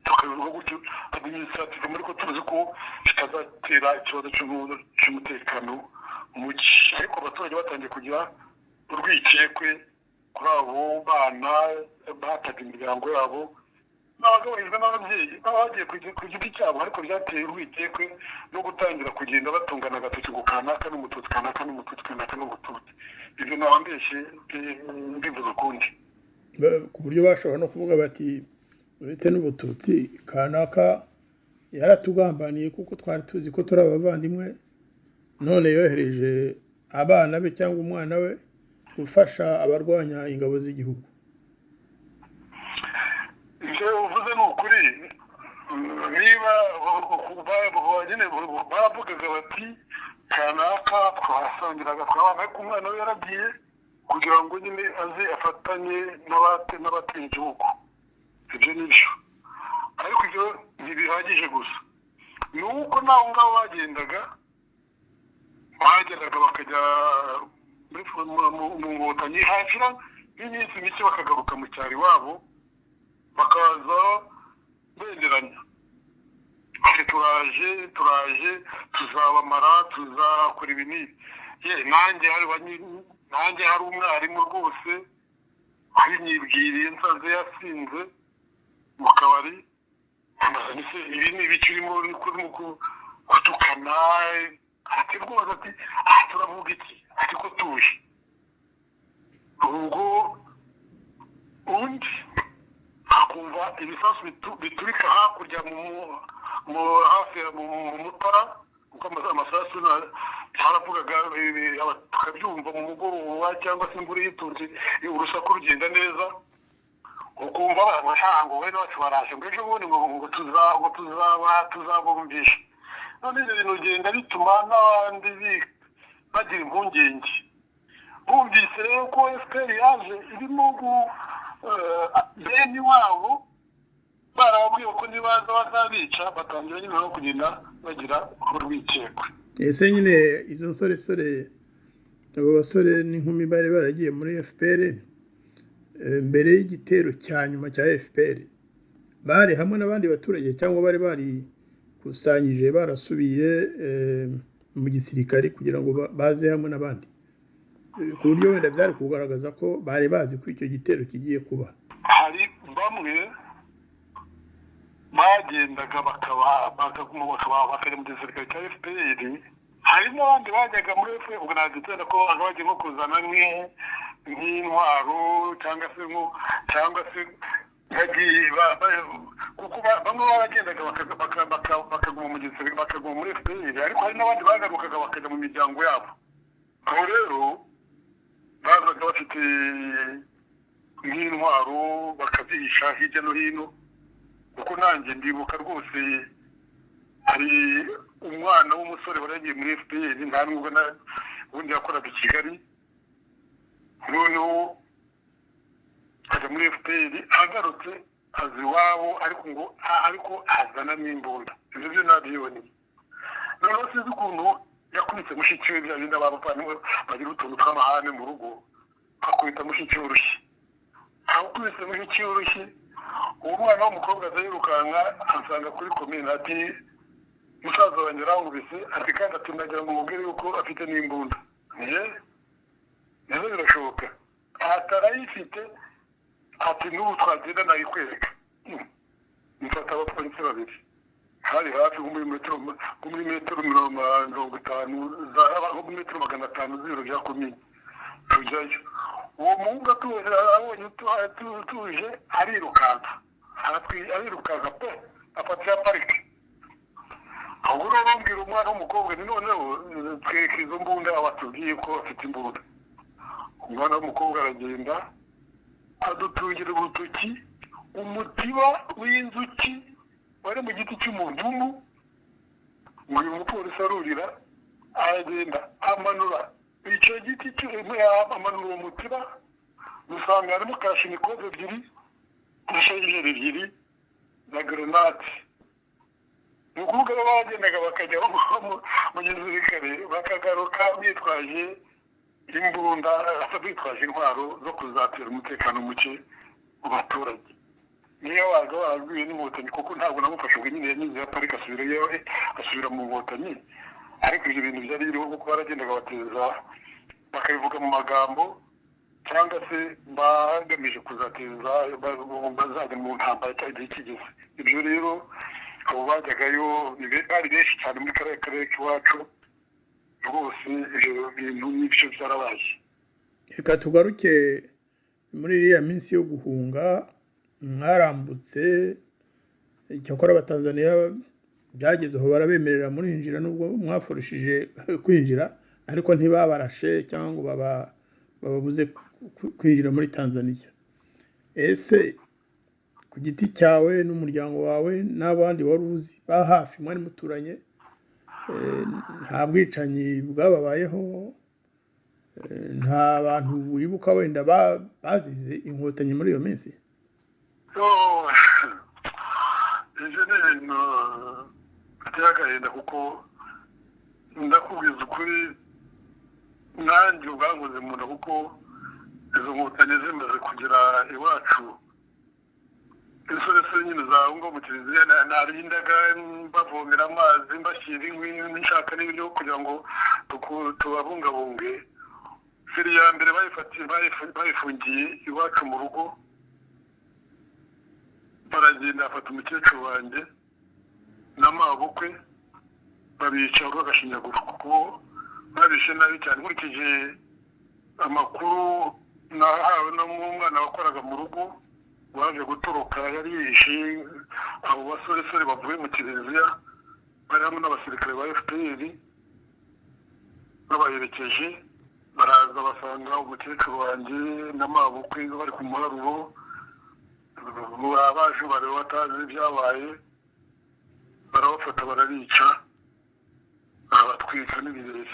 tukabivuga gutyo administrative muri ko tuzi ko kitazatera ikibazo cy'umutekano muke ariko abaturage batangiye kugira urwikekwe kuri abo bana bataga imiryango yabo n'abagaburizwa n'ababyeyi bagiye ku giti cyabo ariko byateye urwikekwe no gutangira kugenda batungana agatoki ngo kanaka n'umututsi kanaka n'umututsi kanaka n'umututsi ibyo nabambeshye mbivuze ukundi ku buryo bashobora no kuvuga bati uretse n'ubututsi kanaka yaratugambaniye kuko twari tuzi ko turi abavandimwe none yohereje abana be cyangwa umwana we gufasha abarwanya ingabo z'igihugu. ibyo uvuze ni ukuri. Niba nyine baravugaga bati kanaka twasangiraga twabana, ariko umwana we yaragiye kugira ngo nyine aze afatanye n'abatuye igihugu. Ibyo ni byo, ariko ibyo ntibihagije gusa. Ni uko naho ngaho bagendaga bakajya mu Nkotanyi, hashira n'iminsi mike bakagaruka mu cyaro iwabo, bakaza benderanya ati turaje tuzabamara, tuzakora ibi n'ibi. Nanjye hari umwarimu rwose wabinyibwiriye, nsanze yasinze mu kabari, ibi ni ibiki urimo kutukana, ati rwose ati turavuga iki, ati ko tuje. Ubwo undi akumva ibisasu biturika hakurya hafi mu Mutara, kuko amasasu haravugaga tukabyumva mu mugoroba cyangwa se imvura yitunze, urusaku rugenda neza, ukumva ngo we wacu baraje ngo ejo bundi ngo tuzabumvisha. None ibyo bintu bigenda bituma n'abandi bagira impungenge. Bumvise rero ko FPR yaje irimo bene wabo barababwiye ko nibaza bazabica, batangira nyine no kugenda bagira urwikekwe. Ese nyine izo nsoresore, abo basore n'inkumi bari baragiye muri FPR mbere y'igitero cya nyuma cya FPR, bari hamwe n'abandi baturage cyangwa bari kusanyije barasubiye mu gisirikare kugira ngo baze hamwe n'abandi, ku buryo wenda byari kugaragaza ko bari bazi ko icyo gitero kigiye kuba? Hari bamwe bagendaga bakajya mu gisirikare cya FPR, hari n'abandi bajyaga muri FPR, ubwo nagitenda ko bagiye nko kuzana nk'intwaro cyangwa se kuko bamwe baragendaga bakaguma mu gisirikare, bakaguma muri FPR, ariko hari n'abandi bagarukaga bakajya mu miryango yabo. Aho rero bazaga bafite nk'intwaro bakazihisha hirya no hino, kuko nanjye ndibuka rwose hari umwana w'umusore waragiye muri FPR, nta nubwo ubundi yakoraga i Kigali, noneho ajya muri FPR, agarutse aza iwabo ariko azana n'imbunda. Ibyo byo nabyiboneye. Noneho sinzi ukuntu yakubise mushiki we, bya bindi abavandimwe bagira utuntu tw'amahane mu rugo, akubita mushiki we urushyi. Akubise mushiki we urushyi, uwo mwana w'umukobwa aza yirukanka ansanga kuri komine, ati musaza wanjye arangubise, ati kandi ati ndagira ngo mubwire yuko afite n'imbunda. Nizo birashoboka, atarayifite, ati n'ubu twagenda nayikwereka. Mfata abapolisi babiri, hari hafi nko muri metero 500 z'ibiro bya komine, tujyayo. Uwo muhungu abonye tuje arirukanka pe, afatira parike. Ahubwo rero bambwira umwana w'umukobwa, ni noneho twereka izo mbunda, batubwiye ko afite imbunda. Umwana w'umukobwa aragenda adutungira urutoki umutiba w'inzuki wari mu giti cy'umuvumu, ngo uyu mupolisi arurira, aragenda amanura icyo giti amanura uwo mutiba, usanga harimo kashinikove ebyiri, ibishayijeri ebyiri na grenade. Ni ukuvuga ko bagendaga bakajya mu gisirikare, bakagaruka bitwaje imbunda, bitwaje intwaro zo kuzatera umutekano muke mu baturage. Niyo waga warabwiwe n'inkotanyi, kuko ntabwo namufashe ubwo nyine yanyuze ya parike asubira mu nkotanyi, ariko ibyo bintu byari biriho kuko baragendaga bakabivuga mu magambo, cyangwa se bagamije kuzateza bazajya mu ntambara igihe kigeze. Ibyo rero abo bajyagayo bari benshi cyane muri kariya karere k'iwacu, rwose ibyo bintu n'ibyo byarabaye. Reka tugaruke muri iriya minsi yo guhunga, mwarambutse, icyakora abatanzaniya byageze aho barabemerera murinjira nubwo mwafurushije kwinjira ariko ntibabarashe cyangwa ngo bababuze kwinjira muri Tanzania. Ese ku giti cyawe n'umuryango wawe n'abandi wari uzi ba hafi mwari muturanye, nta bwicanyi bwababayeho, nta bantu wibuka wenda bazize inkotanyi muri iyo minsi? ibyo ni ibintu biteye agahinda kuko ndakubwiza ukuri nanjye ubwankoze mu nda kuko izo nkotanyi zimaze kugera iwacu insoresore nyine zawe ngo mu kiliziya narindaga bavomera amazi mbashyira inkwi nshaka n'ibiryo kugira ngo tubabungabunge. feri ya mbere bayifungiye iwacu mu rugo, baragenda bafata umukecuru wanjye n'amabukwe babica urw'agashinyaguro kuko babishe nabi cyane. nkurikije amakuru nahawe n'umwana wakoraga mu rugo waje gutoroka yari yihishe abo basoresore bavuye mu kiliziya bari hamwe n'abasirikare ba FPR babaherekeje, baraza basanga umukecuru wanjye n'amabukwe bari ku muharuro, abaje bari batazi ibyabaye barabafata barabica barabatwika n'ibirere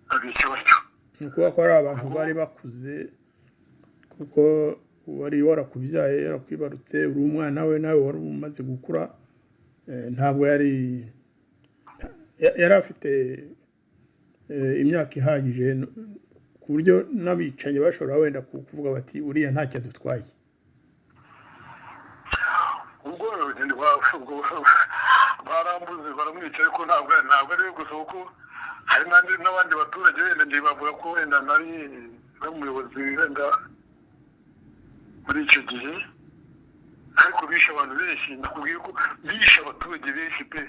babica batyo. Ni ukuvuga ko ari abantu bari bakuze kuko wari warakubyaye yarakwibarutse uri umwana we nawe wari umaze gukura, ntabwo yari afite imyaka ihagije ku buryo n'abicanyi bashobora wenda kuvuga bati uriya ntacyo adutwaye. ubwo barambuze baramwica ariko ntabwo ari we gusa kuko hari n'abandi baturage wenda bavuga ko wenda nari n'umuyobozi wenda muri icyo gihe, ariko bishe abantu benshi. ndakubwiye ko bishe abaturage benshi pe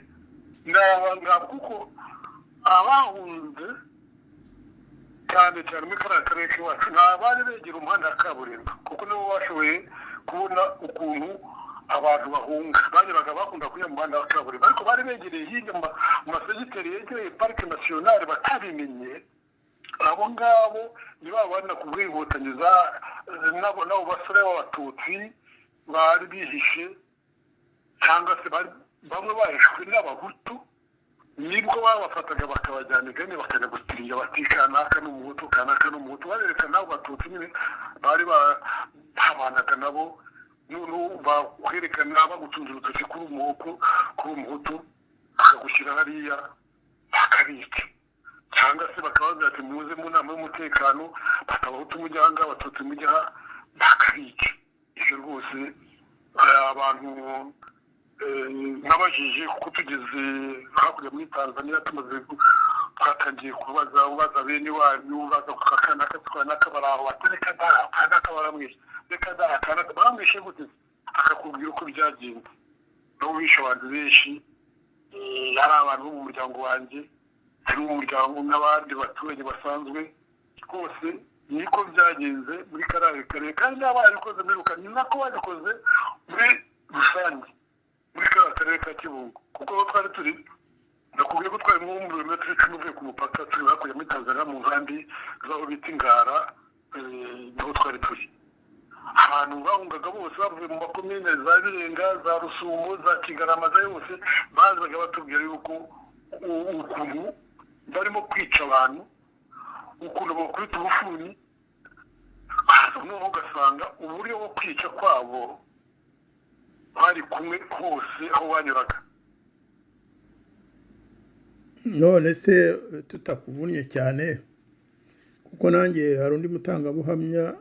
n'abangaba kuko abahunze cyane cyane muri kariya karere k'iwacu nta bari begera umuhanda wa kaburimbo kuko nibo bashoboye kubona ukuntu abantu bahunga. banyuraga bakunda kujya mu muhanda wa kaburimbo ariko bari begereye hirya mu masegiteri yegereye parike nasiyonari batabimenye. abo ngabo ni ba bana ku bw'inkotanyi nabo basore b'abatutsi bari bihishe cyangwa se bamwe bahishwe n'abahutu, nibwo babafataga bakabajyana igane bakajya gutirinda bati kanaka n'umuhutu kanaka n'umuhutu, babereka nabo batutsi nyine bari babanaga nabo, bakwerekana bagutunze urutoki kuri umuhutu bakagushyira hariya bakabica, cyangwa se bakabaza ati muze mu nama y'umutekano batabahutu mujya aha ngaha abatutsi mujya aha bakabica. ibyo rwose abantu nabajije kuko tugeze hakurya muri Tanzania twatangiye kubaza bene wanyu baza ku kanaka twanaka baraho batereka da kanaka baramwishe reka da kanaka baramwishe gute akakubwira uko byagenze. no bishe abantu benshi, hari abantu bo mu muryango wanjye, hari umuryango n'abandi baturage basanzwe, rwose niko byagenze muri karere kandi n'abayikoze mperuka ni nako babikoze muri rusange muri karere ka Kibungo kuko twari turi nakubwiye ko twari mu birometero 10 uvuye ku mupaka turi hakurya muri Tanzania mu nkambi zaho bita Ingara, niho twari turi. ahantu bahungaga bose bavuye mu makomine za Birenga za Rusumo za Kigarama za yose bazaga batubwira yuko ukuntu barimo kwica abantu, ukuntu bakubita ubufuni, noneho ugasanga uburyo bwo kwica kwabo bari kumwe hose aho banyuraga. none se tutakuvunnye cyane kuko nanjye hari undi mutangabuhamya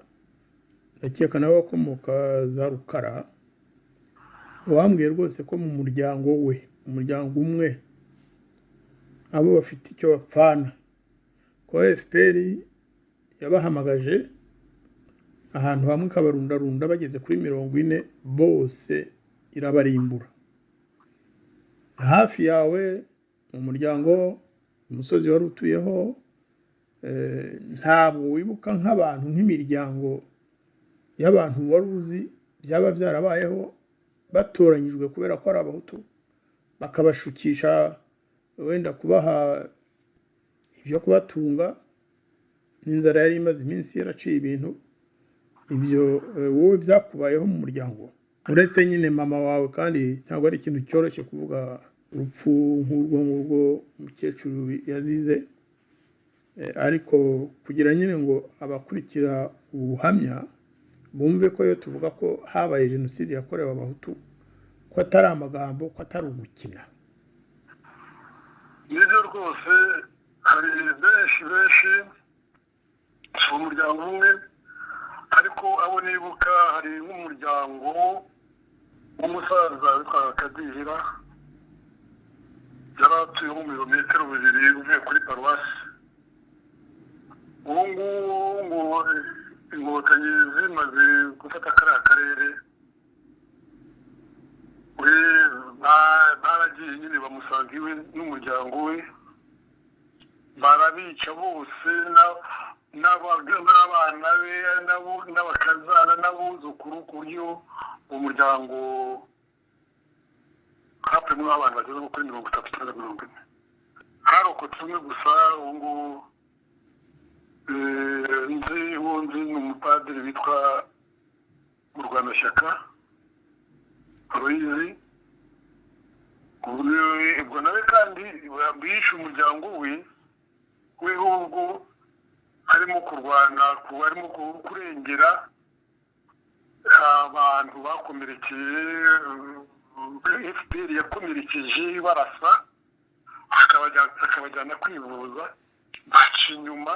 ndakeka nawe wakomoka za Rukara wambwiye rwose ko mu muryango we umuryango umwe abo bafite icyo bapfana ko FPR yabahamagaje ahantu hamwe kabarundarunda bageze kuri 40 bose irabarimbura. hafi yawe mu muryango umusozi wari utuyeho, ntabwo wibuka nk'abantu nk'imiryango y'abantu wari uzi byaba byarabayeho batoranyijwe kubera ko ari abahutu bakabashukisha wenda kubaha ibyo kubatunga, n'inzara yari imaze iminsi yaraciye ibintu. Ibyo wowe byakubayeho mu muryango? Uretse nyine mama wawe, kandi ntabwo ari ikintu cyoroshye kuvuga urupfu nk'urwo ngurwo umukecuru yazize, ariko kugira nyine ngo abakurikira ubuhamya bumve ko iyo tuvuga ko habaye jenoside yakorewe abahutu, ko atari amagambo, ko atari ugukina. nibyo rwose, hari benshi si umuryango umwe, ariko abo nibuka hari nk'umuryango w'umusaza witwa Kadihira, yari atuye mu birometero 2 uvuye kuri paruwasi. ubu ngubu inkotanyi zimaze gufata kariya karere, we baragiye nyine bamusanga iwe n'umuryango we, barabica bose, n'abana be n'abakazana n'abuzukuru, ku buryo umuryango hapimwe abantu bageze kuri 30 cyangwa 40. harokotse umwe gusa. ubu ngubu nzi ni umupadiri witwa Murwanashyaka Aloyizi. ubwo nawe kandi bishe umuryango we ahubwo harimo kurwana, harimo kurengera abantu bakomerekeye, FPR yakomerekeje barasa, akabajyana kwivuza. baca inyuma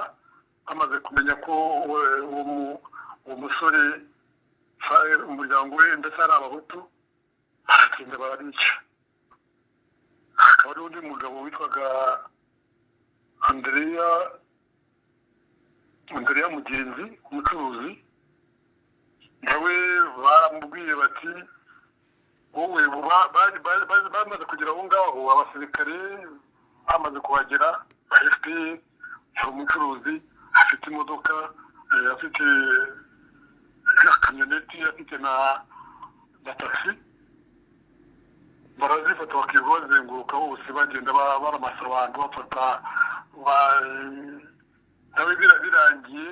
bamaze kumenya ko uwo musore umuryango we ndetse ari abahutu, baratsinda barabica. hakaba hari undi mugabo witwaga Andrea Mugenzi, umucuruzi, nawe baramubwiye bati wowe bamaze kugera aho ngaho, abasirikare bamaze kuhagera, afite umucuruzi, afite imodoka, afite kamyoneti, afite na taxi, barazifata bakirirwa bazenguruka hose bagenda baramasa abantu bafata, nawe birangiye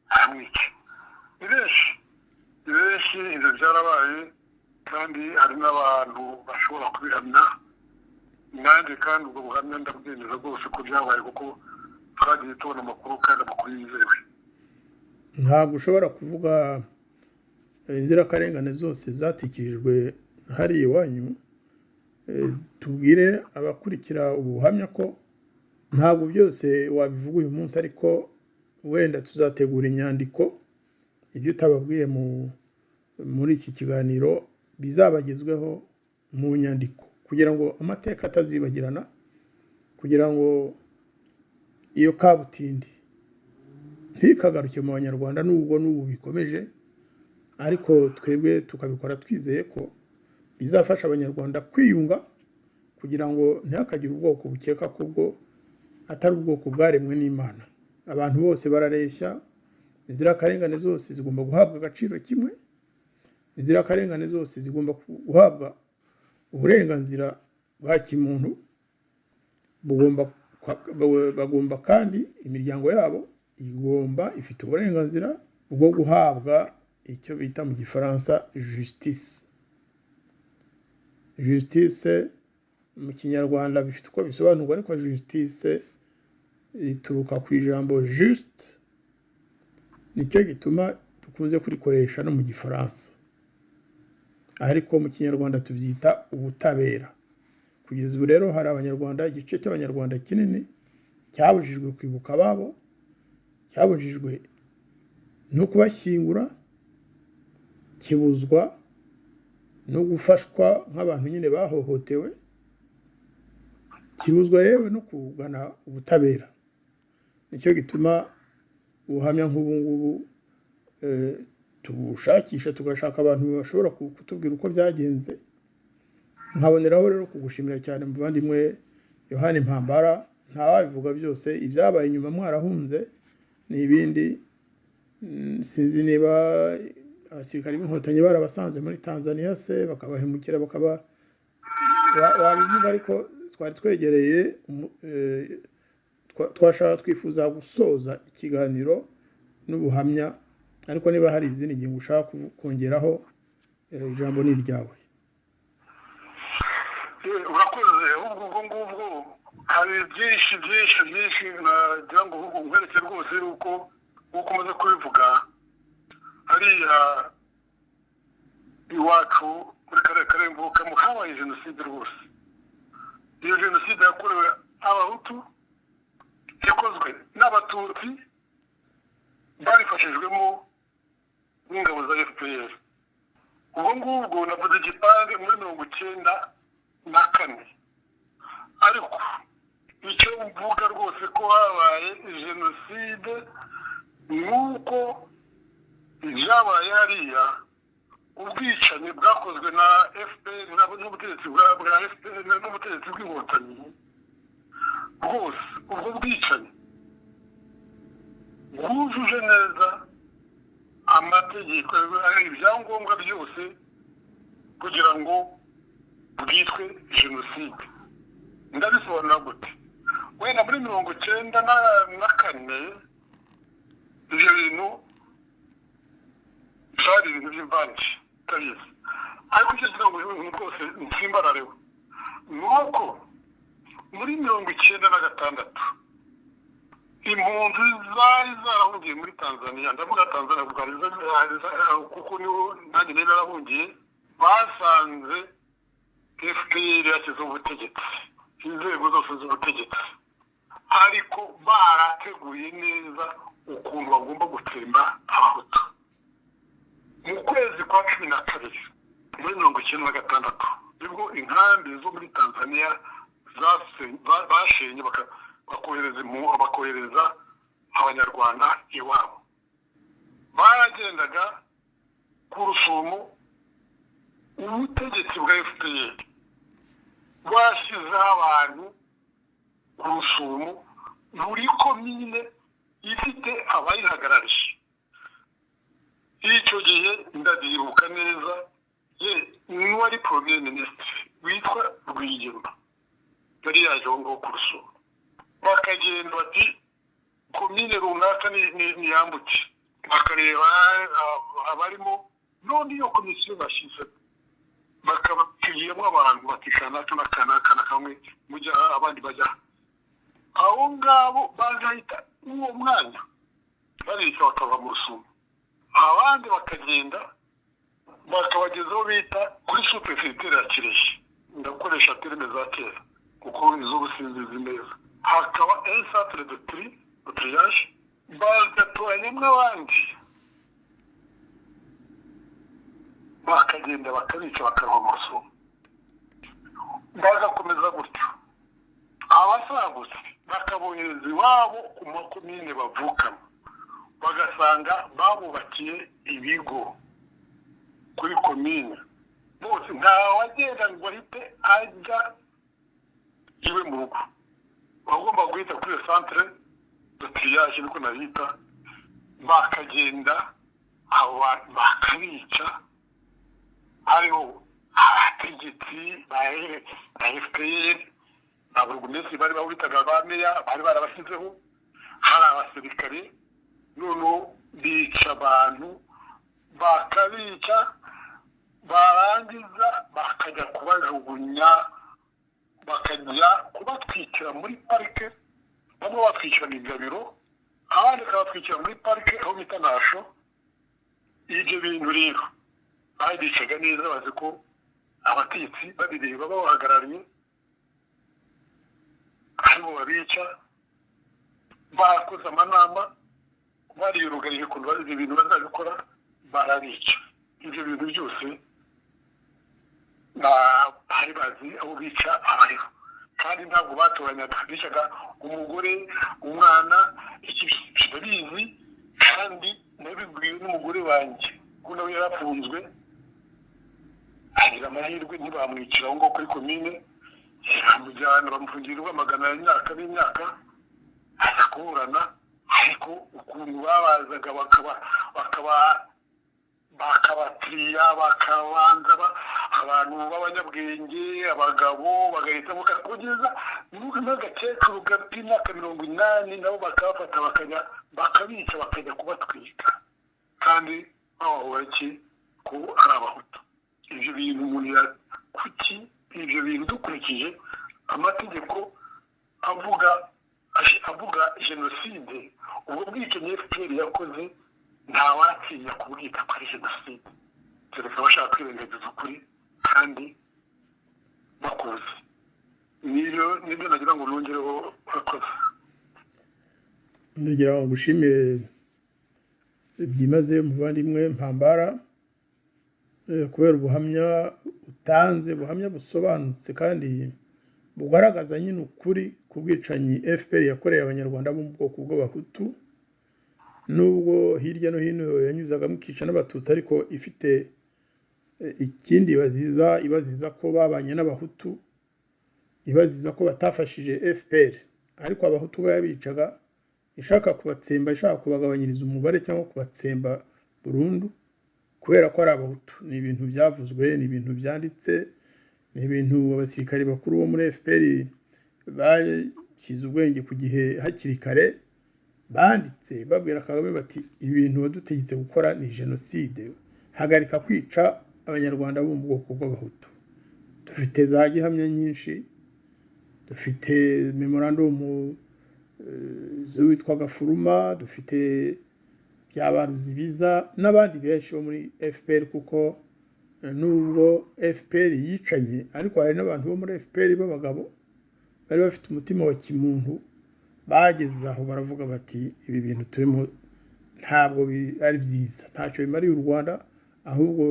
aramwica. ni benshi ibyo byarabaye, kandi hari n'abantu bashobora kubihamya. nanjye kandi ubwo buhamya ndabwemeza rwose ko byabaye, kuko twagiye tubona amakuru kandi amakuru yizewe. Ntabwo ushobora kuvuga inzirakarengane zose zatikirijwe hariya iwanyu. Tubwire abakurikira ubuhamya ko ntabwo byose wabivuga uyu munsi, ariko wenda tuzategura inyandiko, ibyo utababwiye muri iki kiganiro bizabagezweho mu nyandiko, kugira ngo amateka atazibagirana, kugira ngo iyo kabutindi ntikagaruke mu banyarwanda, nubwo n'ubu bikomeje, ariko twebwe tukabikora twizeye ko bizafasha abanyarwanda kwiyunga, kugira ngo ntihakagire ubwoko bukeka ko bwo atari ubwoko bwaremwe n'Imana. Abantu bose barareshya, inzirakarengane zose zigomba guhabwa agaciro kimwe, inzirakarengane zose zigomba guhabwa uburenganzira bwa kimuntu, bagomba kandi imiryango yabo ifite uburenganzira bwo guhabwa icyo bita mu gifaransa justice. Justice mu kinyarwanda bifite uko bisobanurwa, ariko justice rituruka ku ijambo juste, nicyo gituma dukunze kurikoresha no mu gifaransa, ariko mu kinyarwanda tubyita ubutabera. Kugeza ubu rero hari abanyarwanda, igice cy'abanyarwanda kinini cyabujijwe kwibuka ababo, cyabujijwe no kubashyingura, kibuzwa no gufashwa nk'abantu nyine bahohotewe, kibuzwa yewe no kugana ubutabera. Nicyo gituma ubuhamya nk'ubu ngubu tubushakisha, tugashaka abantu bashobora kutubwira uko byagenze. Nkaboneraho rero kugushimira cyane muvandimwe Yohani Mpambara. Ntawabivuga byose, ibyabaye inyuma mwarahunze n'ibindi. Sinzi niba abasirikari b'inkotanyi barabasanze muri Tanzania se bakabahemukira, wabivuga ariko twari twegereye twashaka twifuza gusoza ikiganiro n'ubuhamya ariko niba hari izindi ngingo ushaka kongeraho ijambo ni iryawe. urakoze ubwo ngubwo hari byinshi nagira ngo nkwereke rwose uko umaze kubivuga hariya iwacu muri kariya karere mvukamo habaye jenoside rwose. iyo jenoside yakorewe abahutu yakozwe n'abatutsi babifashijwemo n'ingabo za FPR. ubwo ngubwo navuze igipande muri 1994 ariko icyo mvuga rwose ko habaye jenoside nuko byabaye hariya ubwicanyi bwakozwe na FPR n'ubutegetsi bwa FPR n'ubutegetsi bw'inkotanyi rwose. ubwo bwicanyi bwujuje neza amategeko ibyangombwa byose kugira ngo bwitwe jenoside. ndabisobanura gute? wenda muri 1994 ibyo bintu byari ibintu by'imvange utabizi ariko icyo kigira ngo ibintu rwose nsimbarareho ni uko muri 1996 impunzi zari zarahungiye muri Tanzania, ndavuga Tanzania kuko niho nanjye nari narahungiye, basanze FPR yashyizeho ubutegetsi, inzego zose z'ubutegetsi, ariko barateguye neza ukuntu bagomba gutsemba abahutu. mu kwezi kwa 12 muri 1996 nibwo inkambi zo muri Tanzania bashenye bakohereza abanyarwanda iwabo. baragendaga ku Rusumo, ubutegetsi bwa FPR bashyizeho abantu ku Rusumo, buri komine ifite abayihagarariye. icyo gihe ndabyibuka neza, n'uwari premier ministre witwa Rwigema yari yaje aho ngaho ku Rusumo. bakagenda bati komine runaka niyambuke, bakareba abarimo, none iyo komisiyo bashyize bakabapfiriyemo abantu batikana kamwe mujya abandi bajya aho ngabo. bazahita uwo mwanya barishya bakava mu Rusumo, abandi bakagenda bakabagezaho bita kuri superfetere ya Kirehe. ndakoresha terme za kera kuko izo businzizi neza. hakaba un centre de triage, bagatoranyamo abandi bakagenda bakabica bakaroha mu Rusumo. bagakomeza gutyo, abasagutse bakabohereza iwabo ku makomine bavukamo, bagasanga babubakiye ibigo kuri komine. bose ntawagenda ngo ahite ajya iwe mu rugo, bagomba guhita kuri iyo centre de triage niko nabita, bakagenda abo bakabica. hariho abategetsi ba FPR, ababurugumesitiri bari bawitaga ba meya, bari barabashyizeho, hari abasirikare, noneho bica abantu, bakabica, barangiza bakajya kubajugunya, bakajya kubatwikira muri parike. bamwe batwikira mu Gabiro, abandi bakabatwikira muri parike aho bita Nasho. ibyo bintu rero babicaga neza, bazi ko abategetsi babireba babahagarariye aribo babica. bakoze amanama, bariyurugarije ukuntu ibyo bintu bazabikora, barabica. ibyo bintu byose bari bazi aho bica abariho, kandi ntabwo batoranyaga, bicaga umugore, umwana, babizi. kandi nabibwiwe n'umugore wanjye ko nawe yarafunzwe, agira amahirwe ntibamwicira aho ngaho kuri komine, bamujyana bamufungira Rwamagana imyaka n'imyaka, aza kuburana. ariko ukuntu babazaga bakabatiriya, bakabanza abantu b'abanyabwenge abagabo bagahitamo kugeza n'agakecuru k'imyaka 80 nabo bakabafata bakabica bakajya kubatwika kandi babahora ki ko ari abahutu. Ibyo bintu umuntu kuki ibyo bintu dukurikije amategeko avuga jenoside, ubwo bwicanyi FPR yakoze ntawatinya kubwita ko ari jenoside, kereka bashaka kwirengagiza ukuri kandi bakuzi. Nibyo nagira ngo nongereho akoze. Ndagira ngo gushimire byimaze muvandimwe Mpambara kubera ubuhamya utanze, ubuhamya busobanutse kandi bugaragaza nyine ukuri ku bwicanyi FPR yakoreye abanyarwanda bo mu bwoko bw'abahutu, nubwo hirya no hino yanyuzagamo ikica n'abatutsi, ariko ifite ikindi ibaziza ko babanye n'abahutu, ibaziza ko batafashije FPR, ariko abahutu bayabicaga ishaka kubatsemba, ishaka kubagabanyiriza umubare cyangwa kubatsemba burundu kubera ko ari abahutu. Ni ibintu byavuzwe, ni ibintu byanditse, ni ibintu abasirikari bakuru bo muri FPR bashyize ubwenge ku gihe hakiri kare, banditse babwira Kagame bati ibintu wadutegetse gukora ni jenoside, hagarika kwica abanyarwanda bo mu bwoko bw'abahutu. Dufite za gihamya nyinshi, dufite memorandum z'uwitwa Gafuruma, dufite Byabaruzibiza n'abandi benshi bo muri FPR, kuko nubwo FPR yicanye ariko hari n'abantu bo muri FPR b'abagabo bari bafite umutima wa kimuntu, bageze aho baravuga bati ibi bintu turimo ntabwo ari byiza, ntacyo bimariye u Rwanda, ahubwo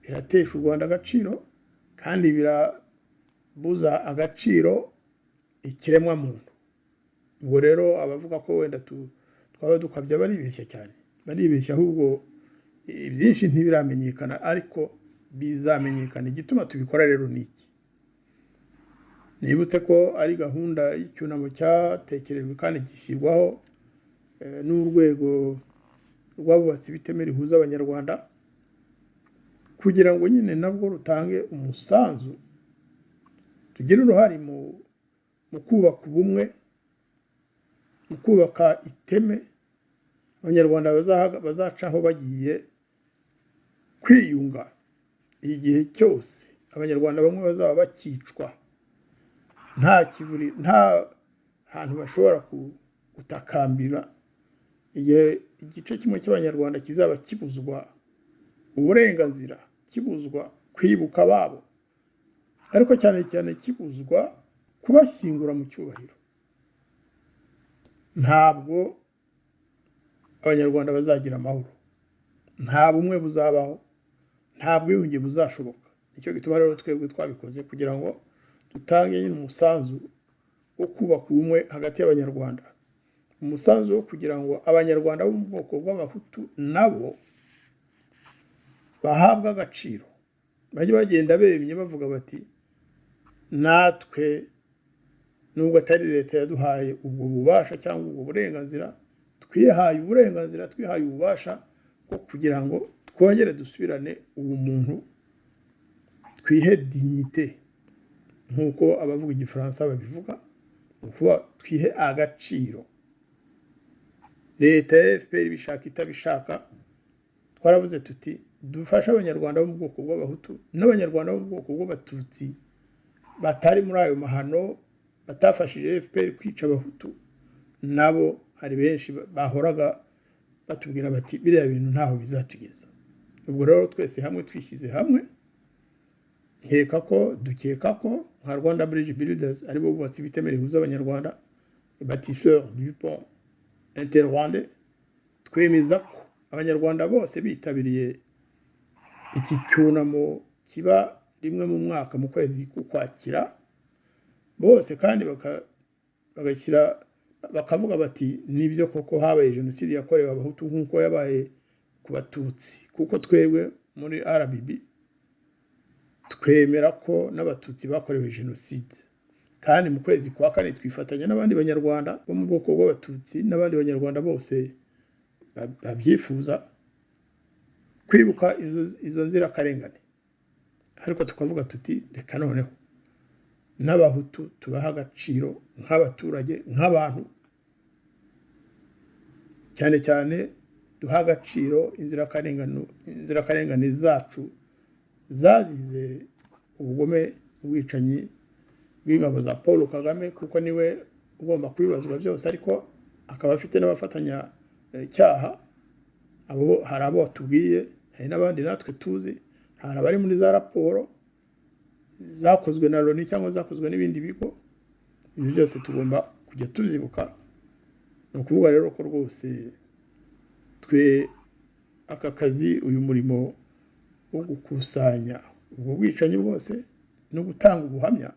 biratesha u Rwanda agaciro kandi birabuza agaciro ikiremwa muntu. Ubwo rero abavuga ko wenda twaba dukabya baribeshya cyane, baribeshya, ahubwo ibyinshi ntibiramenyekana ariko bizamenyekana. Igituma tubikora rero ni iki? Nibutse ko ari gahunda y'icyunamo cyatekerejwe kandi gishyirwaho n'urwego rw'abubatsi b'iteme rihuza abanyarwanda, kugira ngo nyine nabwo rutange umusanzu, tugire uruhare mu kubaka ubumwe, mu kubaka iteme abanyarwanda bazacaho bagiye kwiyunga. Igihe cyose abanyarwanda bamwe bazaba bakicwa, nta kivuri, nta hantu bashobora gutakambira, igice kimwe cy'abanyarwanda kizaba kibuzwa uburenganzira, kibuzwa kwibuka ababo, ariko cyane cyane kibuzwa kubashyingura mu cyubahiro. Ntabwo abanyarwanda bazagira amahoro, nta bumwe buzabaho, nta bwiyunge buzashoboka. Nicyo gituma rero twebwe twabikoze kugira ngo dutange umusanzu wo kubaka ubumwe hagati y'abanyarwanda, umusanzu wo kugira ngo abanyarwanda bo mu bwoko bw'abahutu nabo bahabwe agaciro, bajye bagenda bemye bavuga bati natwe nubwo atari leta yaduhaye ubwo bubasha cyangwa ubwo burenganzira, twihaye uburenganzira, twihaye ububasha bwo kugira ngo twongere dusubirane ubumuntu, twihe dignité nk'uko abavuga igifaransa babivuga, kuba twihe agaciro. Leta ya FPR bishaka itabishaka, twaravuze tuti dufashe abanyarwanda bo mu bwoko bw'abahutu n'abanyarwanda bo mu bwoko bw'abatutsi batari muri ayo mahano, batafashije FPR kwica abahutu, nabo hari benshi bahoraga batubwira bati biriya bintu ntaho bizatugeza. Ubwo rero twese hamwe twishyize hamwe, dukeka ko nka Rwanda Bridge Builders aribo bubatsi b'iteme rihuza abanyarwanda, bâtisseurs du pont interrwandais, twemeza ko abanyarwanda bose bitabiriye iki cyunamo kiba rimwe mu mwaka mu kwezi k'Ukwakira, bose kandi bakavuga bati nibyo koko habaye jenoside yakorewe abahutu nk'uko yabaye ku batutsi, kuko twebwe muri RBB twemera ko n'abatutsi bakorewe jenoside. Kandi mu kwezi kwa kane twifatanya n'abandi banyarwanda bo mu bwoko bw'abatutsi n'abandi banyarwanda bose babyifuza kwibuka izo nzirakarengane. ariko tukavuga tuti reka noneho n'abahutu tubaha agaciro nk'abaturage nk'abantu, cyane cyane duha agaciro inzirakarengane zacu zazize ubugome ubwicanyi bw'ingabo za Paul Kagame, kuko niwe ugomba kwibazwa byose, ariko akaba afite n'abafatanya cyaha. Abo hari abo batubwiye, hari n'abandi natwe tuzi, hari abari muri za raporo zakozwe na Loni cyangwa zakozwe n'ibindi bigo. Ibyo byose tugomba kujya tuzibuka. Ni ukuvuga rero ko rwose twe aka kazi, uyu murimo wo gukusanya ubwo bwicanyi bwose no gutanga ubuhamya,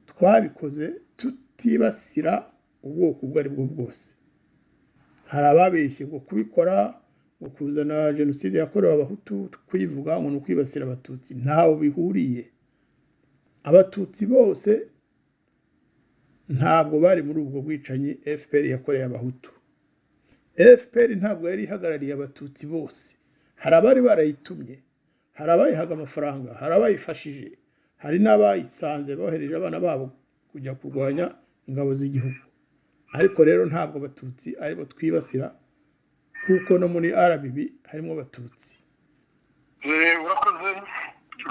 twabikoze tutibasira ubwoko ubwo ari bwo bwose. Hari ababeshye ngo kubikora ngo kuzana jenoside yakorewe abahutu kuyivuga ngo ni ukwibasira abatutsi. Ntaho bihuriye. Abatutsi bose ntabwo bari muri ubwo bwicanyi FPR yakoreye abahutu. FPR ntabwo yari ihagarariye abatutsi bose. Hari abari barayitumye, hari abayihaga amafaranga, hari abayifashije, hari n'abayisanze bohereje abana babo kujya kurwanya ingabo z'igihugu. Ariko rero ntabwo abatutsi aribo twibasira, kuko no muri RBB harimo abatutsi. Urakoze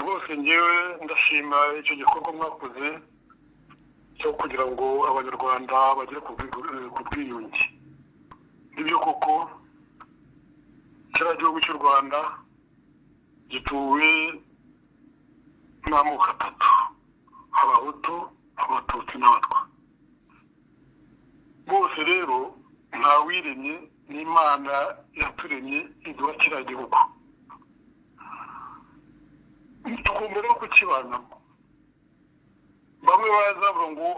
rwose, ngewe ndashima icyo gikorwa mwakoze cyo kugira ngo abanyarwanda bagere ku bwiyunge. Nibyo koko kiriya gihugu cy'u Rwanda gituwe n'amoko atatu: abahutu, abatutsi n'abatwa. Bose rero nta wiremye, n'Imana yaturemye iduha kiriya gihugu. Tugomba rero kukibanamo. Bamwe bazavuga ngo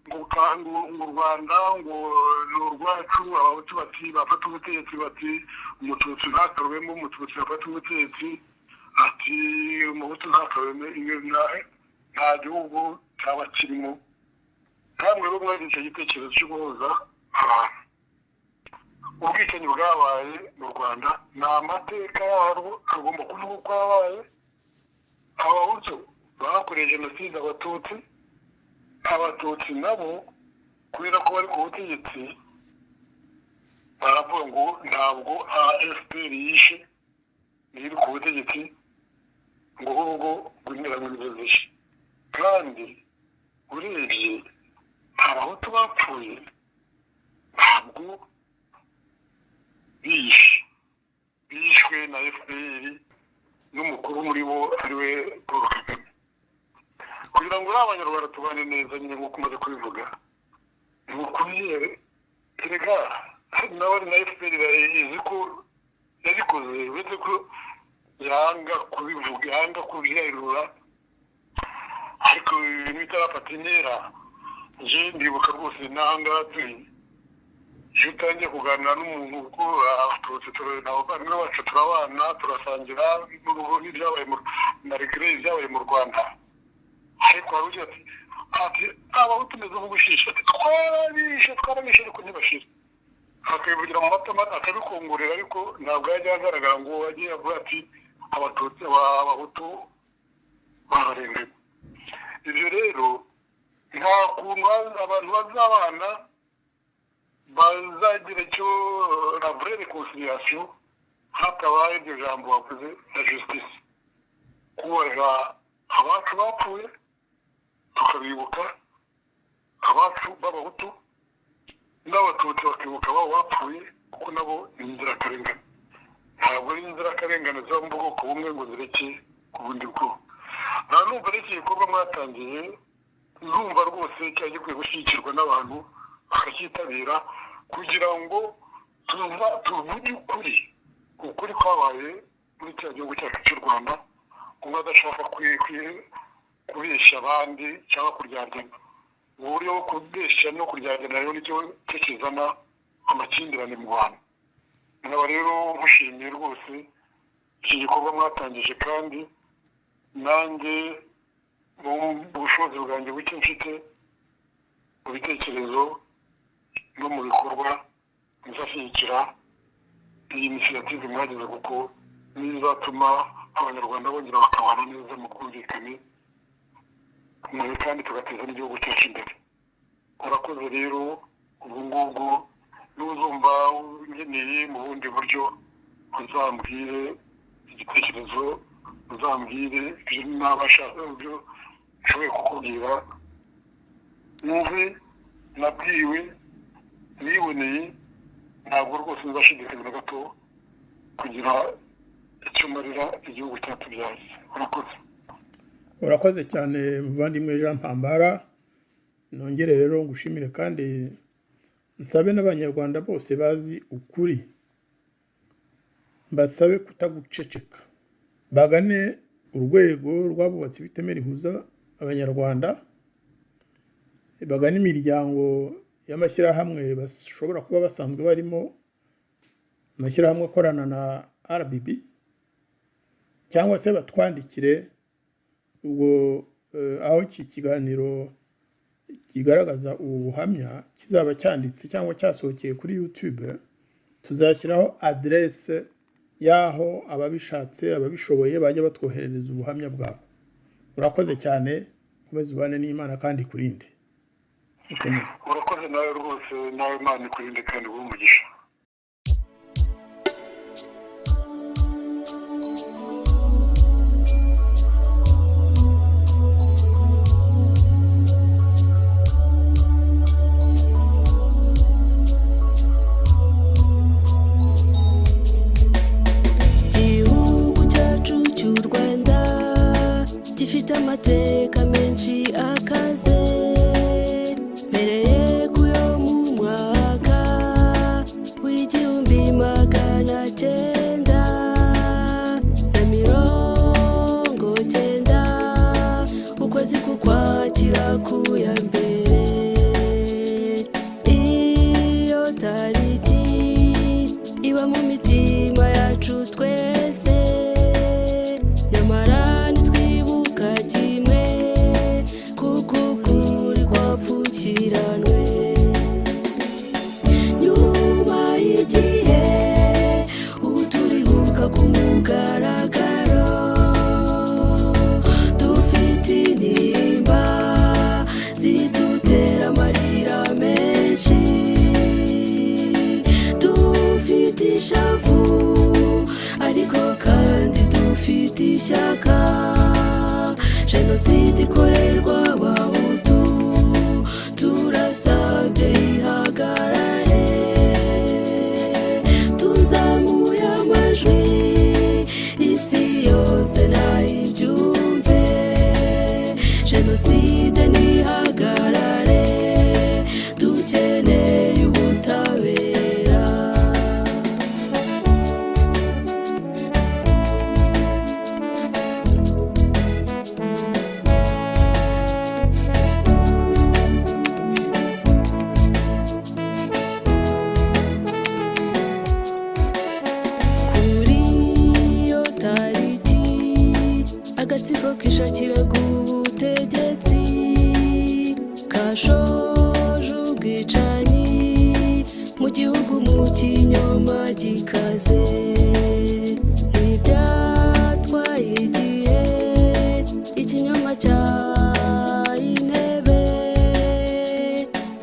u Rwanda ngo ni urwacu, abahutu bati bafata ubutegetsi, bati umututsi ntakarwemo, umututsi afata ubutegetsi, ati umuhutu ntakarwemo. Nta gihugu cyaba kirimo. Namwe rero mwagize icyo gitekerezo cyo guhuza abantu. Ubwicanyi bwabaye mu Rwanda ni amateka yarwo, agomba kuvuga uko yabaye. Abahutu bakoreye jenoside abatutsi, abatutsi nabo kubera ko bari ku butegetsi baravuga ngo ntabwo FPR yishe iri ku butegetsi, ngo ahubwo rw'inyiramubizishe. Kandi urebye abahutu bapfuye ntabwo bishwe na FPR n'umukuru muri bo ariwe Paul Kagame. Kugira ngo abanyarwanda tubane neza, nyine nk'uko umaze kubivuga, ni ukubiyere erega nawe na FPR izi ko yabikoze, uretse ko yanga kubivuga, yanga kubyerura, ariko ibintu bitarafata intera. Je ndibuka rwose n'ahangaha turi, iyo utangiye kuganira n'umuntu uko abatutsi n'abavandimwe bacu turabana, turasangira n'ibyabaye na regre ibyabaye mu Rwanda. Ariko hari ugira ati abahutu tumeze nk'ubushisha, twarabishe ariko ntibashire. Akabivugira mu matama akabikongorera, ariko ntabwo yajya agaragara ngo agiye avuga ati abatutsi abahutu bararenganye. Ibyo rero nta kuntu abantu bazabana bazagira icyo la vraie réconciliation hatabaye iryo jambo wavuze na justice. Kubarira abacu bapfuye tukabibuka, abacu b'abahutu n'abatutsi bakibuka abo bapfuye, kuko nabo ni inzirakarengane. Ntabwo ari inzirakarengane zo mu bwoko bumwe ngo zireke ku bundi bwoko. Nta numva n'iki gikorwa mwatangiye, ndumva rwose cyari gikwiye gushyigikirwa n'abantu bakacyitabira, kugira ngo tuvuge ukuri kwabaye muri cya gihugu cyacu cy'u Rwanda. Umwe adashaka kubeshya abandi cyangwa kuryagana. Uburyo bwo kubeshya no kuryagana rero nicyo kizana amakimbirane mu bantu. Nkaba rero mushimiye rwose iki gikorwa mwatangije, kandi nanjye mu bushobozi bwanjye buke mfite, mu bitekerezo no mu bikorwa, nzashyigikira iyi initiative mwagize, kuko nizatuma abanyarwanda bongera bakabana neza mu bwumvikane kandi tugateza n'igihugu cyacu imbere. Urakoze rero, ubu ngubu n'uzumva nkeneye mu bundi buryo uzambwire igitekerezo, uzambwire ibyo nabasha ibyo nshoboye kukubwira, numve nabwiwe niboneye, ntabwo rwose nzashidikanya na gato kugira icyo marira igihugu cyatubyaye. Urakoze. urakoze cyane muvandimwe Jean Mpambara. Nongere rero ngushimire kandi nsabe n'abanyarwanda bose bazi ukuri, mbasabe kutaguceceka, bagane urwego rw'abubatsi b'iteme rihuza abanyarwanda, bagane imiryango y'amashyirahamwe bashobora kuba basanzwe barimo, amashyirahamwe akorana na RBB, cyangwa se batwandikire ubwo aho iki kiganiro kigaragaza ubu buhamya kizaba cyanditse cyangwa cyasohokeye kuri YouTube, tuzashyiraho adresse y'aho ababishatse ababishoboye bajya batwoherereza ubuhamya bwabo. Urakoze cyane, komeza ubane n'Imana kandi kurinde. Urakoze nawe rwose, nawe Imana ikurinde kandi uwo umugisha. Amateka menshi akaze mereye kuyo mu mwaka w'igihumbi magana cyenda na mirongo cyenda, ukwezi k'Ukwakira ku ya mbere. Iyo tariki iba mu mitima yacu twese, nyamara kimwe kuko ukuri kwapfukiranwe. Nyuma y'igihe ubu turibuka ku mugaragaro, dufite intimba zidutera amarira menshi, dufite ishavu ariko kandi dufite ishyaka. Jenoside ikorerwa Abahutu turasabye ihagarare, tuzamuye amajwi isi yose nayibyumve. Jenoside nihagarare, dukeneye ubutabera. Agatsiko kishakiraga ubutegetsi kashoje ubwicanyi mu gihugu mu kinyoma gikaze. Ntibyatwaye igihe ikinyoma cya intebe,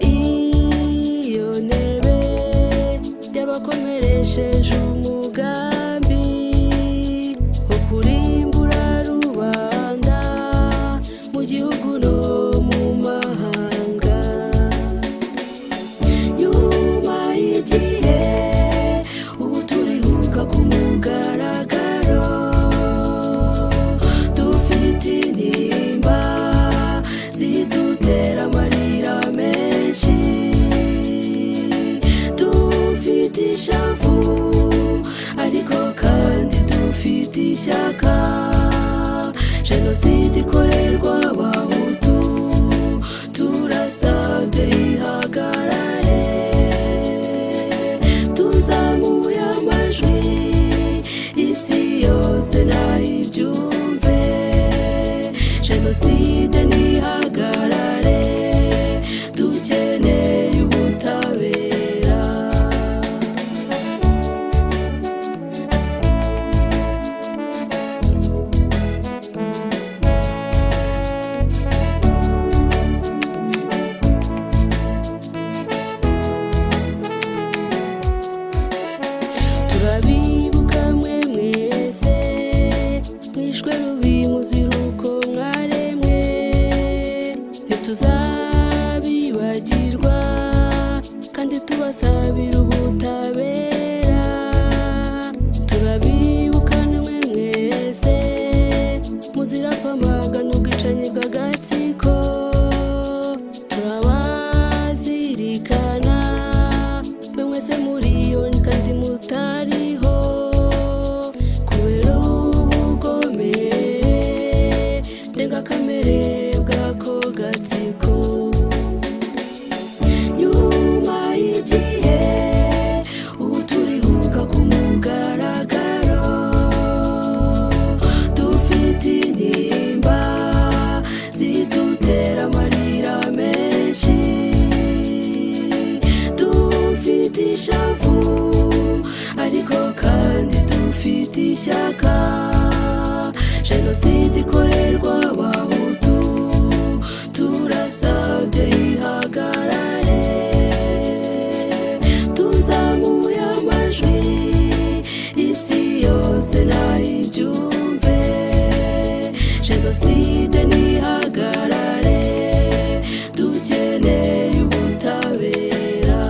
iyo ntebe yabakomeresheje umugambi wo kurimbura rubanda mu gihugu no mu mahanga. Nyuma y'igihe ubu turibuka ku kandi tubasabira ubutabera. Turabibuka namwe mwese muzira kwamagana ubwicanyi bw'agatsiko. Turabazirikana mwe mwese muriyoni kandi mutariho kubera ubugome ndengakamere bw'ako gatsiko. Nyuma y'igihe ubu turibuka ku mugaragaro, dufite intimba zidutera amarira menshi, dufite ishavu ariko kandi dufite ishyaka. Jenoside ikorerwa abahutu turasabye ihagarare. Tuzamuye amajwi isi yose nayibyumve, jenoside nihagarare, dukeneye ubutabera.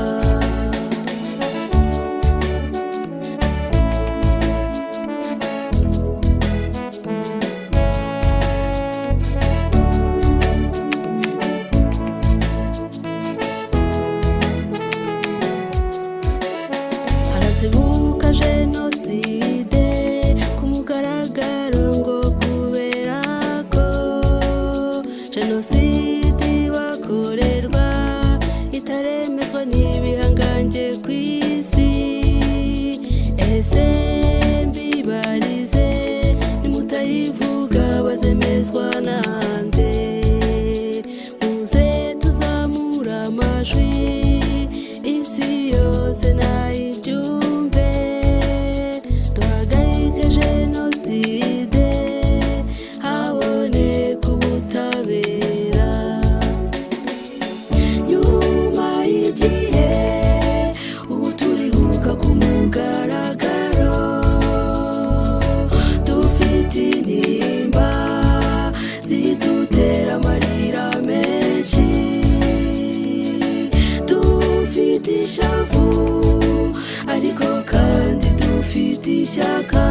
Haratebuka jenoside ku mugaragaro ngo kubera ko jenoside bakorerwa itaremezwa n'ibihangange ku isi. Ese mbibarize nimutayivuga bazemezwa nande? Muze tuzamura amajwi isi yose nayibyumve, duhagarike jenoside haboneka ubutabera. Nyuma y'igihe ubu turibuka ku mugaragaro, dufite intimba zidutera amarira menshi, dufite ishavu ariko kandi dufite ishyaka.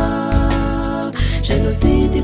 Jenoside